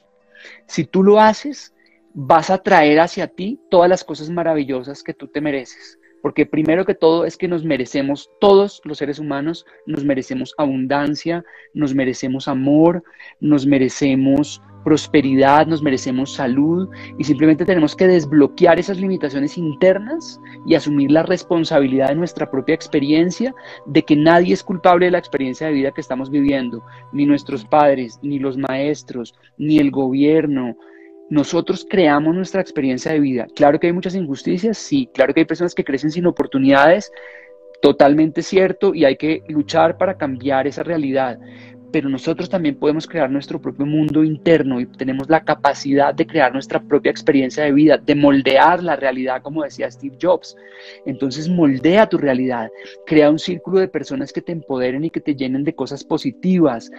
S2: Si tú lo haces, vas a traer hacia ti todas las cosas maravillosas que tú te mereces. Porque primero que todo es que nos merecemos, todos los seres humanos, nos merecemos abundancia, nos merecemos amor, nos merecemos prosperidad, nos merecemos salud y simplemente tenemos que desbloquear esas limitaciones internas y asumir la responsabilidad de nuestra propia experiencia, de que nadie es culpable de la experiencia de vida que estamos viviendo, ni nuestros padres, ni los maestros, ni el gobierno. Nosotros creamos nuestra experiencia de vida. Claro que hay muchas injusticias, sí. Claro que hay personas que crecen sin oportunidades, totalmente cierto, y hay que luchar para cambiar esa realidad. Pero nosotros también podemos crear nuestro propio mundo interno y tenemos la capacidad de crear nuestra propia experiencia de vida, de moldear la realidad, como decía Steve Jobs. Entonces moldea tu realidad, crea un círculo de personas que te empoderen y que te llenen de cosas positivas.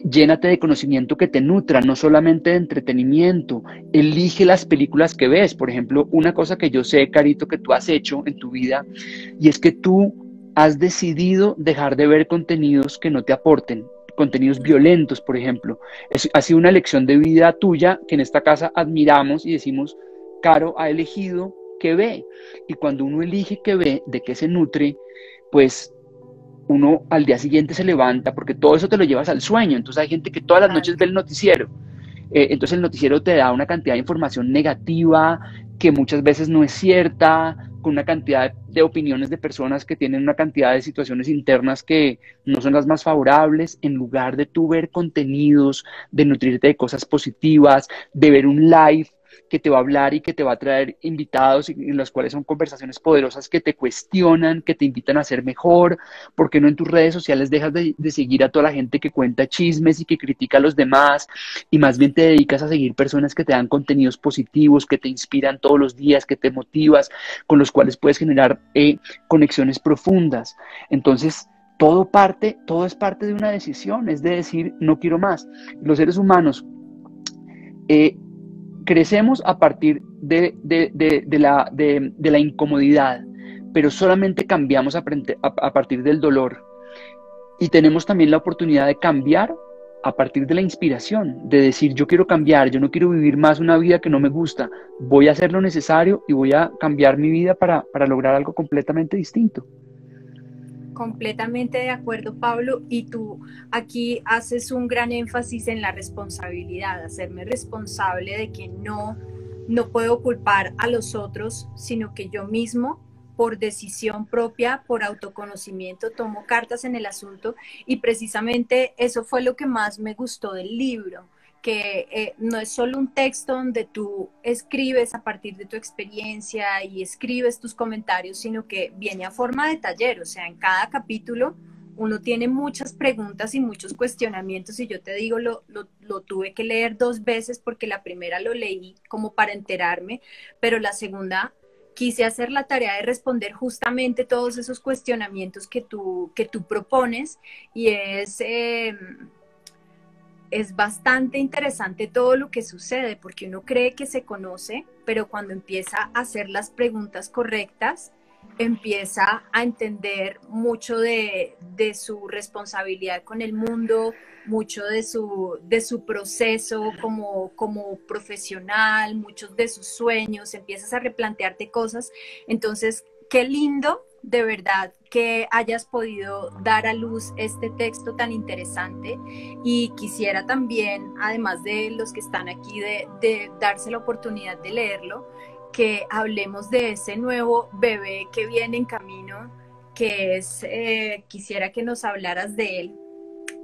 S2: Llénate de conocimiento que te nutra, no solamente de entretenimiento. Elige las películas que ves. Por ejemplo, una cosa que yo sé, Carito, que tú has hecho en tu vida, y es que tú has decidido dejar de ver contenidos que no te aporten, contenidos violentos, por ejemplo. Ha sido una elección de vida tuya que en esta casa admiramos y decimos, Caro ha elegido qué ve. Y cuando uno elige qué ve, de qué se nutre, pues uno al día siguiente se levanta, porque todo eso te lo llevas al sueño. Entonces hay gente que todas las noches ve el noticiero. Entonces el noticiero te da una cantidad de información negativa que muchas veces no es cierta, con una cantidad de opiniones de personas que tienen una cantidad de situaciones internas que no son las más favorables, en lugar de tú ver contenidos, de nutrirte de cosas positivas, de ver un live que te va a hablar y que te va a traer invitados y en las cuales son conversaciones poderosas que te cuestionan, que te invitan a ser mejor. ¿Por qué no en tus redes sociales dejas de seguir a toda la gente que cuenta chismes y que critica a los demás y más bien te dedicas a seguir personas que te dan contenidos positivos, que te inspiran todos los días, que te motivas, con los cuales puedes generar conexiones profundas? Entonces, todo es parte de una decisión, es de decir, no quiero más. Los seres humanos crecemos a partir de la incomodidad, pero solamente cambiamos a partir del dolor. Y tenemos también la oportunidad de cambiar a partir de la inspiración, de decir, yo quiero cambiar, yo no quiero vivir más una vida que no me gusta, voy a hacer lo necesario y voy a cambiar mi vida para lograr algo completamente distinto.
S1: Completamente de acuerdo, Pablo, y tú aquí haces un gran énfasis en la responsabilidad, hacerme responsable de que no puedo culpar a los otros, sino que yo mismo, por decisión propia, por autoconocimiento, tomo cartas en el asunto, y precisamente eso fue lo que más me gustó del libro, que no es solo un texto donde tú escribes a partir de tu experiencia y escribes tus comentarios, sino que viene a forma de taller. O sea, en cada capítulo uno tiene muchas preguntas y muchos cuestionamientos, y yo te digo, lo tuve que leer 2 veces porque la primera lo leí como para enterarme, pero la segunda quise hacer la tarea de responder justamente todos esos cuestionamientos que tú propones, y es bastante interesante todo lo que sucede, porque uno cree que se conoce, pero cuando empieza a hacer las preguntas correctas, empieza a entender mucho de su responsabilidad con el mundo, mucho de su proceso como profesional, muchos de sus sueños, empiezas a replantearte cosas. Entonces, qué lindo de verdad que hayas podido dar a luz este texto tan interesante, y quisiera también, además de los que están aquí, de darse la oportunidad de leerlo, que hablemos de ese nuevo bebé que viene en camino, que es, quisiera que nos hablaras de él,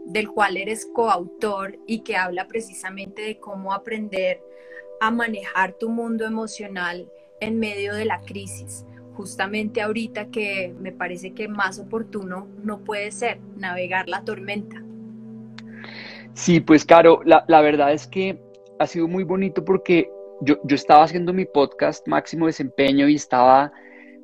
S1: del cual eres coautor, y que habla precisamente de cómo aprender a manejar tu mundo emocional en medio de la crisis. Justamente ahorita, que me parece que más oportuno no puede ser navegar la tormenta.
S2: Sí, pues Caro, la verdad es que ha sido muy bonito porque yo estaba haciendo mi podcast Máximo Desempeño y estaba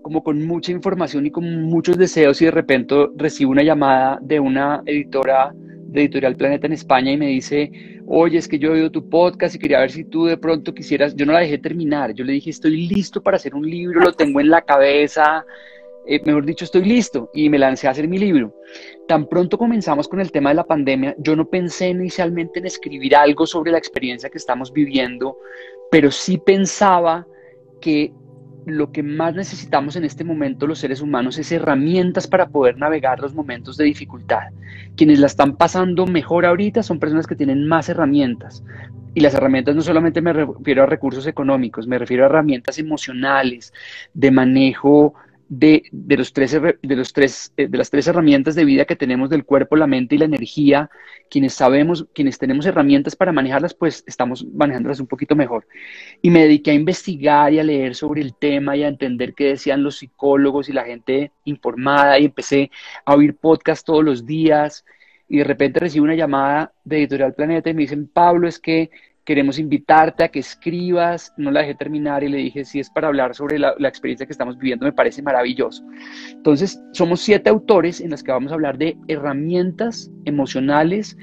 S2: como con mucha información y con muchos deseos, y de repente recibo una llamada de una editora de Editorial Planeta en España y me dice, oye, es que yo he oído tu podcast y quería ver si tú de pronto quisieras. Yo no la dejé terminar, yo le dije, estoy listo para hacer un libro, lo tengo en la cabeza, mejor dicho, estoy listo, y me lancé a hacer mi libro. Tan pronto comenzamos con el tema de la pandemia, yo no pensé inicialmente en escribir algo sobre la experiencia que estamos viviendo, pero sí pensaba que lo que más necesitamos en este momento los seres humanos es herramientas para poder navegar los momentos de dificultad. Quienes la están pasando mejor ahorita son personas que tienen más herramientas. Y las herramientas no solamente me refiero a recursos económicos, me refiero a herramientas emocionales, de manejo de las 3 herramientas de vida que tenemos, del cuerpo, la mente y la energía. Quienes tenemos herramientas para manejarlas, pues estamos manejándolas un poquito mejor. Y me dediqué a investigar y a leer sobre el tema y a entender qué decían los psicólogos y la gente informada, y empecé a oír podcast todos los días, y de repente recibo una llamada de Editorial Planeta y me dicen, Pablo, es que queremos invitarte a que escribas. No la dejé terminar y le dije, si es para hablar sobre la experiencia que estamos viviendo, me parece maravilloso. Entonces, somos 7 autores en los que vamos a hablar de herramientas emocionales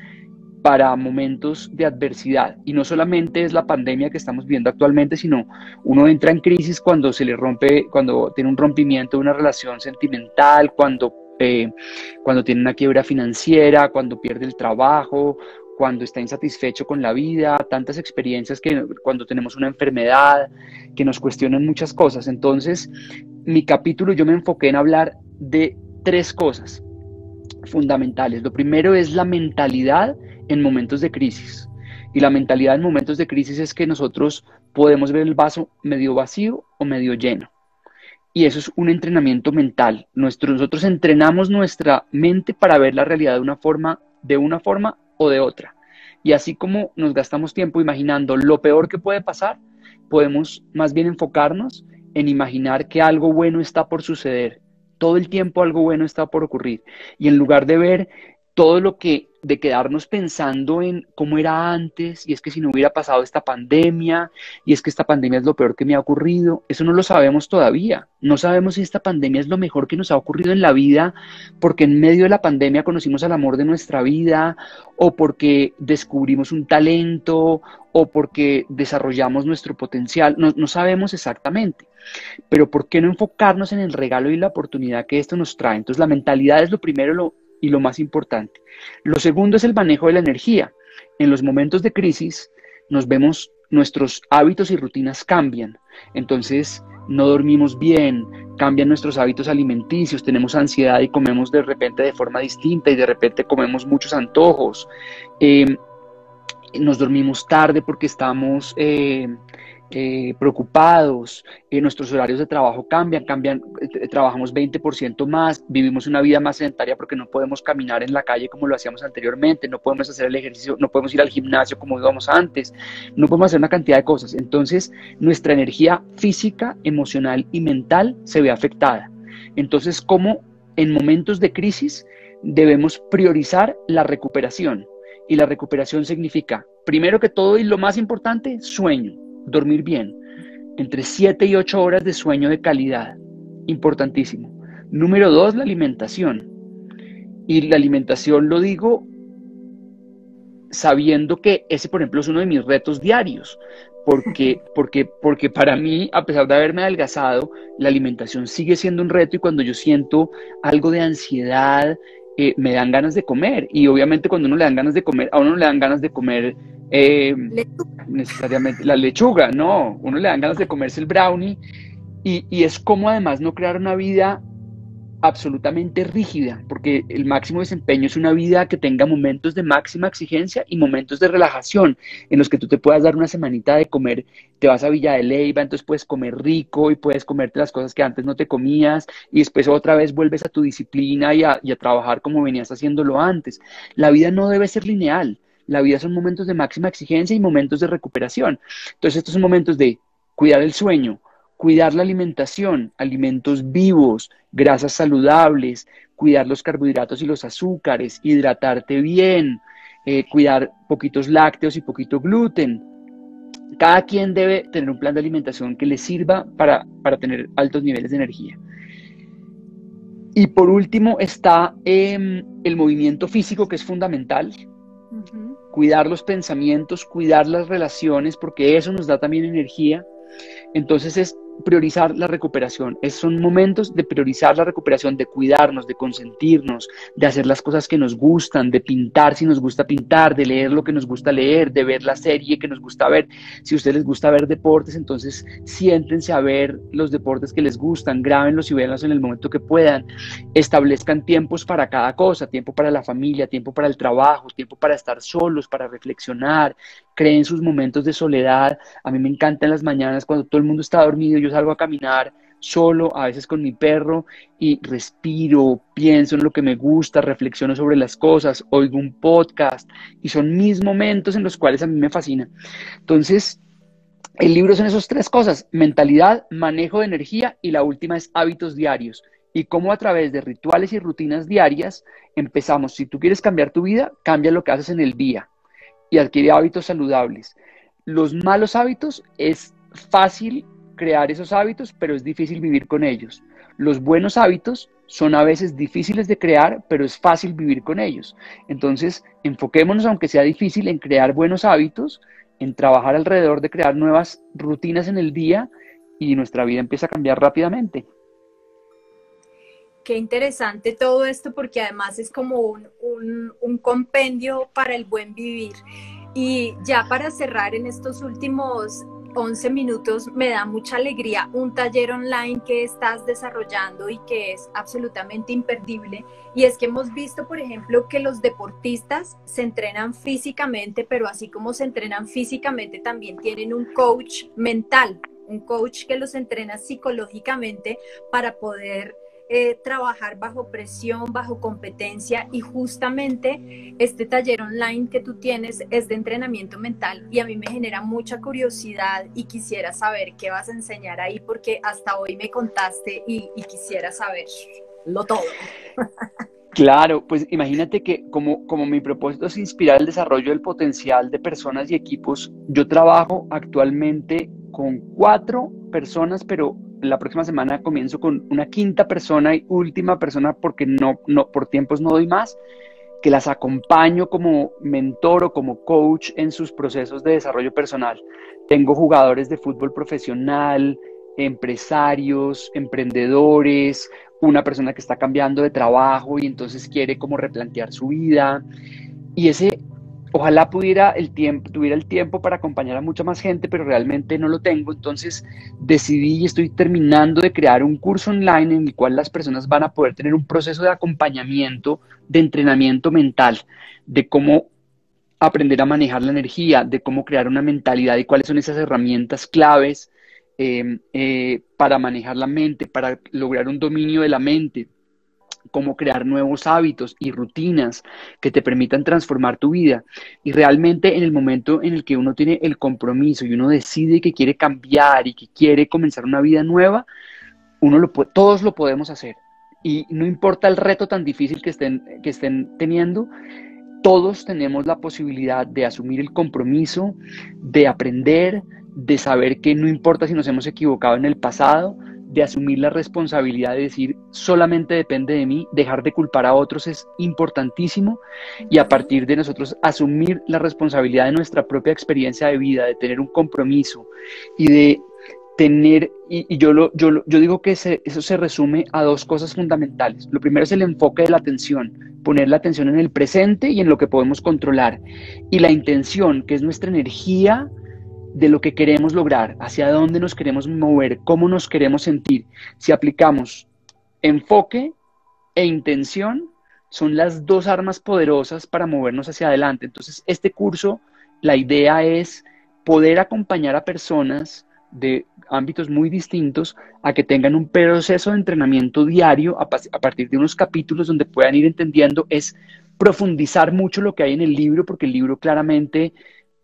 S2: para momentos de adversidad. Y no solamente es la pandemia que estamos viviendo actualmente, sino uno entra en crisis cuando se le rompe, cuando tiene un rompimiento de una relación sentimental, cuando tiene una quiebra financiera, cuando pierde el trabajo, cuando está insatisfecho con la vida, tantas experiencias, que cuando tenemos una enfermedad, que nos cuestionan muchas cosas. Entonces, mi capítulo, yo me enfoqué en hablar de 3 cosas fundamentales. Lo primero es la mentalidad en momentos de crisis. Y la mentalidad en momentos de crisis es que nosotros podemos ver el vaso medio vacío o medio lleno. Y eso es un entrenamiento mental. Nosotros entrenamos nuestra mente para ver la realidad de una forma o de otra. Y así como nos gastamos tiempo imaginando lo peor que puede pasar, podemos más bien enfocarnos en imaginar que algo bueno está por suceder. Todo el tiempo algo bueno está por ocurrir. Y en lugar de ver todo lo que, de quedarnos pensando en cómo era antes, y es que si no hubiera pasado esta pandemia, y es que esta pandemia es lo peor que me ha ocurrido, eso no lo sabemos todavía. No sabemos si esta pandemia es lo mejor que nos ha ocurrido en la vida, porque en medio de la pandemia conocimos al amor de nuestra vida, o porque descubrimos un talento, o porque desarrollamos nuestro potencial. No sabemos exactamente. Pero ¿por qué no enfocarnos en el regalo y la oportunidad que esto nos trae? Entonces la mentalidad es lo primero y lo más importante. Lo segundo es el manejo de la energía. En los momentos de crisis nos vemos, nuestros hábitos y rutinas cambian. Entonces no dormimos bien, cambian nuestros hábitos alimenticios, tenemos ansiedad y comemos de repente de forma distinta y de repente comemos muchos antojos. Nos dormimos tarde porque estamos preocupados, nuestros horarios de trabajo cambian, trabajamos 20% más, vivimos una vida más sedentaria porque no podemos caminar en la calle como lo hacíamos anteriormente, no podemos hacer el ejercicio, no podemos ir al gimnasio como íbamos antes, no podemos hacer una cantidad de cosas. Entonces, nuestra energía física, emocional y mental se ve afectada. Entonces, ¿cómo en momentos de crisis debemos priorizar la recuperación? Y la recuperación significa, primero que todo y lo más importante, sueño, dormir bien, entre 7 y 8 horas de sueño de calidad, importantísimo. Número 2, la alimentación. Y la alimentación lo digo sabiendo que ese, por ejemplo, es uno de mis retos diarios, porque para mí, a pesar de haberme adelgazado, la alimentación sigue siendo un reto y cuando yo siento algo de ansiedad, me dan ganas de comer. Y obviamente cuando uno le dan ganas de comer, a uno no le dan ganas de comer necesariamente la lechuga, no, uno le dan ganas de comerse el brownie y es como además no crear una vida absolutamente rígida, porque el máximo desempeño es una vida que tenga momentos de máxima exigencia y momentos de relajación, en los que tú te puedas dar una semanita de comer, te vas a Villa de Leyva, entonces puedes comer rico y puedes comerte las cosas que antes no te comías, y después otra vez vuelves a tu disciplina y a trabajar como venías haciéndolo antes. La vida no debe ser lineal, la vida son momentos de máxima exigencia y momentos de recuperación. Entonces estos son momentos de cuidar el sueño, cuidar la alimentación, alimentos vivos, grasas saludables, cuidar los carbohidratos y los azúcares, hidratarte bien, cuidar poquitos lácteos y poquito gluten. Cada quien debe tener un plan de alimentación que le sirva para tener altos niveles de energía. Y por último está el movimiento físico, que es fundamental. Cuidar los pensamientos, cuidar las relaciones, porque eso nos da también energía. Entonces es priorizar la recuperación. Son momentos de priorizar la recuperación, de cuidarnos, de consentirnos, de hacer las cosas que nos gustan, de pintar si nos gusta pintar, de leer lo que nos gusta leer, de ver la serie que nos gusta ver. Si a ustedes les gusta ver deportes, entonces siéntense a ver los deportes que les gustan, grábenlos y véanlos en el momento que puedan. Establezcan tiempos para cada cosa, tiempo para la familia, tiempo para el trabajo, tiempo para estar solos, para reflexionar. Creen sus momentos de soledad. A mí me encantan las mañanas cuando todo el mundo está dormido, yo salgo a caminar solo, a veces con mi perro, y respiro, pienso en lo que me gusta, reflexiono sobre las cosas, oigo un podcast, y son mis momentos en los cuales a mí me fascina. Entonces, el libro son esas tres cosas: mentalidad, manejo de energía, y la última es hábitos diarios. Y cómo a través de rituales y rutinas diarias empezamos. Si tú quieres cambiar tu vida, cambia lo que haces en el día y adquiere hábitos saludables. Los malos hábitos, es fácil crear esos hábitos, pero es difícil vivir con ellos. Los buenos hábitos son a veces difíciles de crear, pero es fácil vivir con ellos. Entonces, enfoquémonos, aunque sea difícil, en crear buenos hábitos, en trabajar alrededor de crear nuevas rutinas en el día, y nuestra vida empieza a cambiar rápidamente.
S1: Qué interesante todo esto, porque además es como un compendio para el buen vivir. Y ya para cerrar en estos últimos 11 minutos, me da mucha alegría un taller online que estás desarrollando y que es absolutamente imperdible. Y es que hemos visto, por ejemplo, que los deportistas se entrenan físicamente, pero así como se entrenan físicamente, también tienen un coach mental, un coach que los entrena psicológicamente para poder trabajar bajo presión, bajo competencia, y justamente este taller online que tú tienes es de entrenamiento mental y a mí me genera mucha curiosidad y quisiera saber qué vas a enseñar ahí porque hasta hoy me contaste y quisiera saberlo todo.
S2: Claro, pues imagínate que como mi propósito es inspirar el desarrollo del potencial de personas y equipos, yo trabajo actualmente con 4 personas, pero la próxima semana comienzo con una quinta persona y última persona porque por tiempos no doy más, que las acompaño como mentor o como coach en sus procesos de desarrollo personal. Tengo jugadores de fútbol profesional, empresarios, emprendedores, una persona que está cambiando de trabajo y entonces quiere como replantear su vida. Y ojalá tuviera el tiempo para acompañar a mucha más gente, pero realmente no lo tengo. Entonces decidí y estoy terminando de crear un curso online en el cual las personas van a poder tener un proceso de acompañamiento, de entrenamiento mental, de cómo aprender a manejar la energía, de cómo crear una mentalidad y cuáles son esas herramientas claves para manejar la mente, para lograr un dominio de la mente, cómo crear nuevos hábitos y rutinas que te permitan transformar tu vida. Y realmente en el momento en el que uno tiene el compromiso y uno decide que quiere cambiar y que quiere comenzar una vida nueva, todos lo podemos hacer. Y no importa el reto tan difícil que estén teniendo, todos tenemos la posibilidad de asumir el compromiso, de aprender, de saber que no importa si nos hemos equivocado en el pasado, de asumir la responsabilidad de decir solamente depende de mí, dejar de culpar a otros es importantísimo y a partir de nosotros asumir la responsabilidad de nuestra propia experiencia de vida, de tener un compromiso y de yo digo que eso se resume a 2 cosas fundamentales. Lo primero es el enfoque de la atención, poner la atención en el presente y en lo que podemos controlar. Y la intención, que es nuestra energía de lo que queremos lograr, hacia dónde nos queremos mover, cómo nos queremos sentir. Si aplicamos enfoque e intención, son las 2 armas poderosas para movernos hacia adelante. Entonces, este curso, la idea es poder acompañar a personas de ámbitos muy distintos a que tengan un proceso de entrenamiento diario a partir de unos capítulos donde puedan ir entendiendo, es profundizar mucho lo que hay en el libro, porque el libro claramente,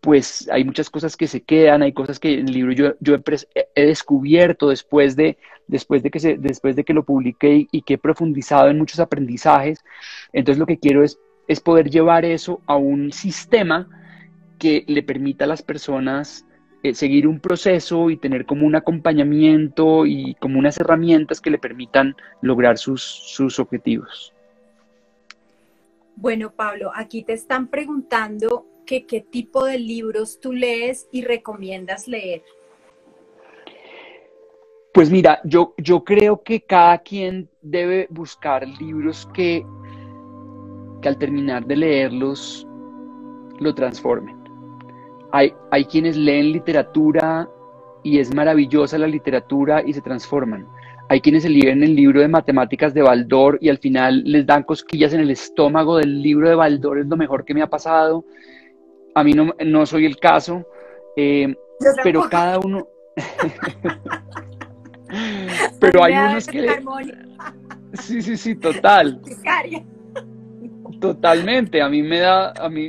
S2: pues hay muchas cosas que se quedan, hay cosas que en el libro yo he descubierto después de que lo publiqué y que he profundizado en muchos aprendizajes. Entonces lo que quiero es poder llevar eso a un sistema que le permita a las personas seguir un proceso y tener como un acompañamiento y como unas herramientas que le permitan lograr sus objetivos.
S1: Bueno, Pablo, aquí te están preguntando que qué tipo de libros tú lees y recomiendas leer.
S2: Pues mira, yo creo que cada quien debe buscar libros que al terminar de leerlos lo transformen. Hay quienes leen literatura y es maravillosa la literatura y se transforman. Hay quienes se leen el libro de matemáticas de Baldor y al final les dan cosquillas en el estómago del libro de Baldor, es lo mejor que me ha pasado. A mí no soy el caso, pero cada uno... pero hay unos que... Sí, total. Totalmente,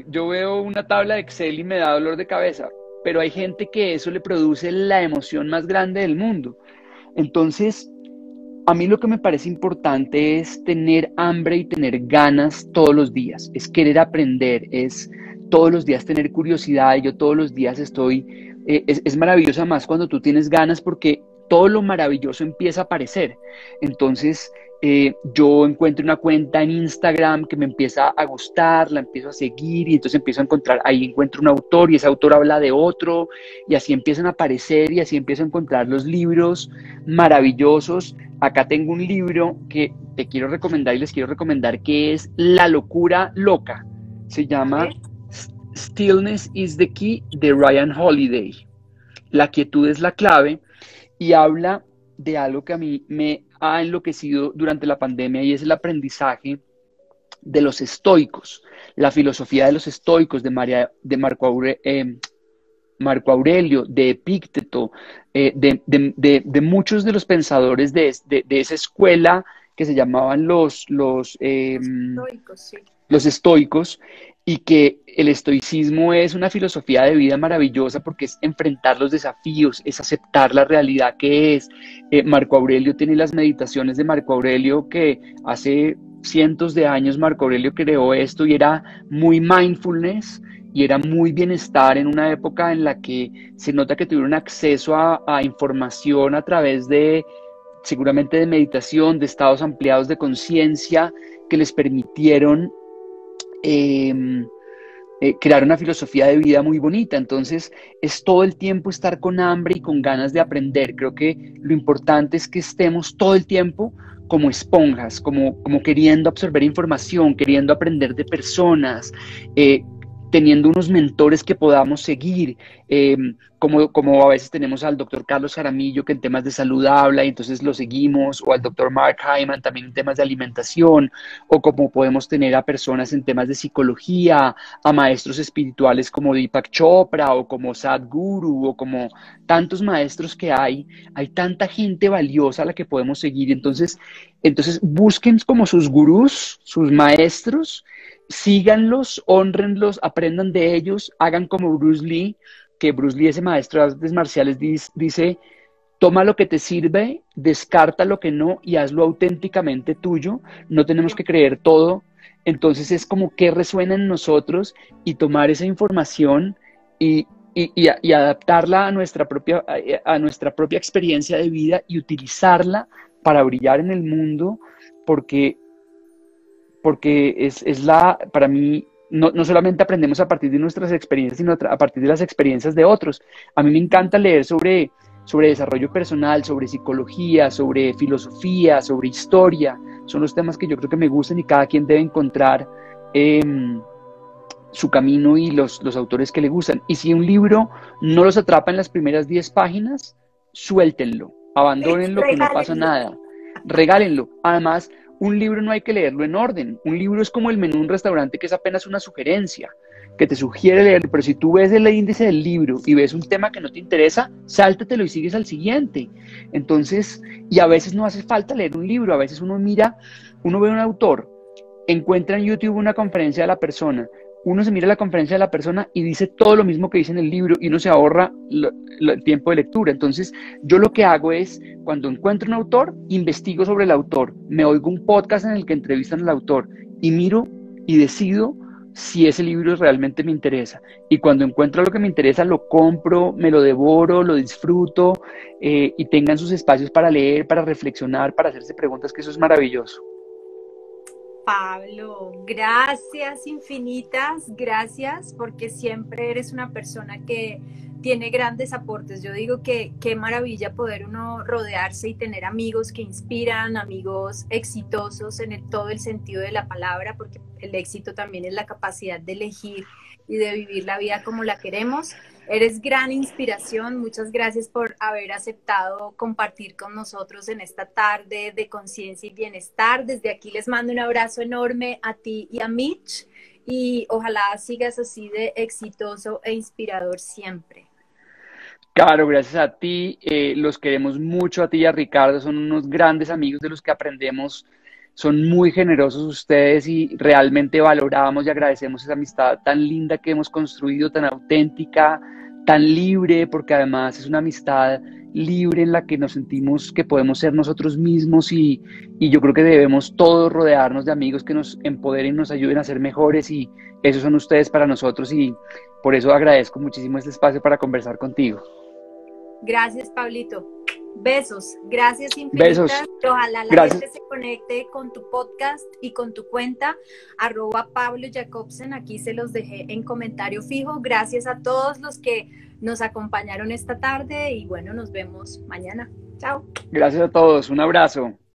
S2: yo veo una tabla de Excel y me da dolor de cabeza, pero hay gente que eso le produce la emoción más grande del mundo. Entonces, a mí lo que me parece importante es tener hambre y tener ganas todos los días, es querer aprender, es todos los días tener curiosidad y yo todos los días es maravilloso más cuando tú tienes ganas porque todo lo maravilloso empieza a aparecer. Entonces, yo encuentro una cuenta en Instagram que me empieza a gustar, la empiezo a seguir y entonces empiezo a encontrar, ahí encuentro un autor y ese autor habla de otro y así empiezan a aparecer y así empiezo a encontrar los libros maravillosos. Acá tengo un libro que te quiero recomendar y les quiero recomendar que es La locura loca. Se llama Stillness is the Key de Ryan Holiday. La quietud es la clave y habla de algo que a mí me ha enloquecido durante la pandemia y es el aprendizaje de los estoicos, la filosofía de los estoicos de Marco Aurelio, de Epícteto, de muchos de los pensadores de esa escuela que se llamaban
S1: Estoicos, sí.
S2: los estoicos, y que el estoicismo es una filosofía de vida maravillosa porque es enfrentar los desafíos, es aceptar la realidad que es. Marco Aurelio tiene las meditaciones de Marco Aurelio, que hace cientos de años Marco Aurelio creó esto y era muy mindfulness y era muy bienestar en una época en la que se nota que tuvieron acceso a información a través de, seguramente, de meditación, de estados ampliados de conciencia que les permitieron eh, crear una filosofía de vida muy bonita. Entonces, es todo el tiempo estar con hambre y con ganas de aprender. Creo que lo importante es que estemos todo el tiempo como esponjas, como queriendo absorber información, queriendo aprender de personas, teniendo unos mentores que podamos seguir, como a veces tenemos al doctor Carlos Jaramillo, que en temas de salud habla y entonces lo seguimos, o al doctor Mark Hyman también en temas de alimentación, o como podemos tener a personas en temas de psicología, a maestros espirituales como Deepak Chopra, o como Sadhguru, o como tantos maestros que hay tanta gente valiosa a la que podemos seguir. Entonces busquen como sus gurús, sus maestros, síganlos, honrenlos, aprendan de ellos, hagan como Bruce Lee, que Bruce Lee, ese maestro de artes marciales, dice, toma lo que te sirve, descarta lo que no y hazlo auténticamente tuyo. No tenemos que creer todo. Entonces es como que resuena en nosotros y tomar esa información y adaptarla a nuestra propia experiencia de vida y utilizarla para brillar en el mundo, porque para mí, no solamente aprendemos a partir de nuestras experiencias, sino a partir de las experiencias de otros. A mí me encanta leer sobre desarrollo personal, sobre psicología, sobre filosofía, sobre historia. Son los temas que yo creo que me gustan y cada quien debe encontrar su camino y los autores que le gustan. Y si un libro no los atrapa en las primeras 10 páginas, suéltenlo, abandónenlo, que no pasa nada, regálenlo. Además, un libro no hay que leerlo en orden. Un libro es como el menú de un restaurante, que es apenas una sugerencia, que te sugiere leerlo, pero si tú ves el índice del libro y ves un tema que no te interesa, sáltatelo y sigues al siguiente. Entonces, y a veces no hace falta leer un libro, a veces uno ve un autor, encuentra en YouTube una conferencia de la persona, uno se mira la conferencia de la persona y dice todo lo mismo que dice en el libro y uno se ahorra el tiempo de lectura. Entonces, yo lo que hago es, cuando encuentro un autor, investigo sobre el autor, me oigo un podcast en el que entrevistan al autor y miro y decido si ese libro realmente me interesa. Y cuando encuentro lo que me interesa, lo compro, me lo devoro, lo disfruto, y tengan sus espacios para leer, para reflexionar, para hacerse preguntas, que eso es maravilloso.
S1: Pablo, gracias infinitas, gracias, porque siempre eres una persona que tiene grandes aportes. Yo digo que qué maravilla poder uno rodearse y tener amigos que inspiran, amigos exitosos en todo el sentido de la palabra, porque el éxito también es la capacidad de elegir y de vivir la vida como la queremos. Eres gran inspiración. Muchas gracias por haber aceptado compartir con nosotros en esta tarde de conciencia y bienestar. Desde aquí les mando un abrazo enorme a ti y a Mitch, y ojalá sigas así de exitoso e inspirador siempre.
S2: Caro, gracias a ti, los queremos mucho a ti y a Ricardo, son unos grandes amigos de los que aprendemos, son muy generosos ustedes y realmente valoramos y agradecemos esa amistad tan linda que hemos construido, tan auténtica, tan libre, porque además es una amistad libre en la que nos sentimos que podemos ser nosotros mismos y yo creo que debemos todos rodearnos de amigos que nos empoderen y nos ayuden a ser mejores, y esos son ustedes para nosotros, y por eso agradezco muchísimo este espacio para conversar contigo.
S1: Gracias, Pablito. Besos, gracias infinitas.
S2: Besos.
S1: Ojalá la gente se conecte con tu podcast y con tu cuenta, @Pablo Jacobsen. Aquí se los dejé en comentario fijo. Gracias a todos los que nos acompañaron esta tarde y bueno, nos vemos mañana. Chao.
S2: Gracias a todos, un abrazo.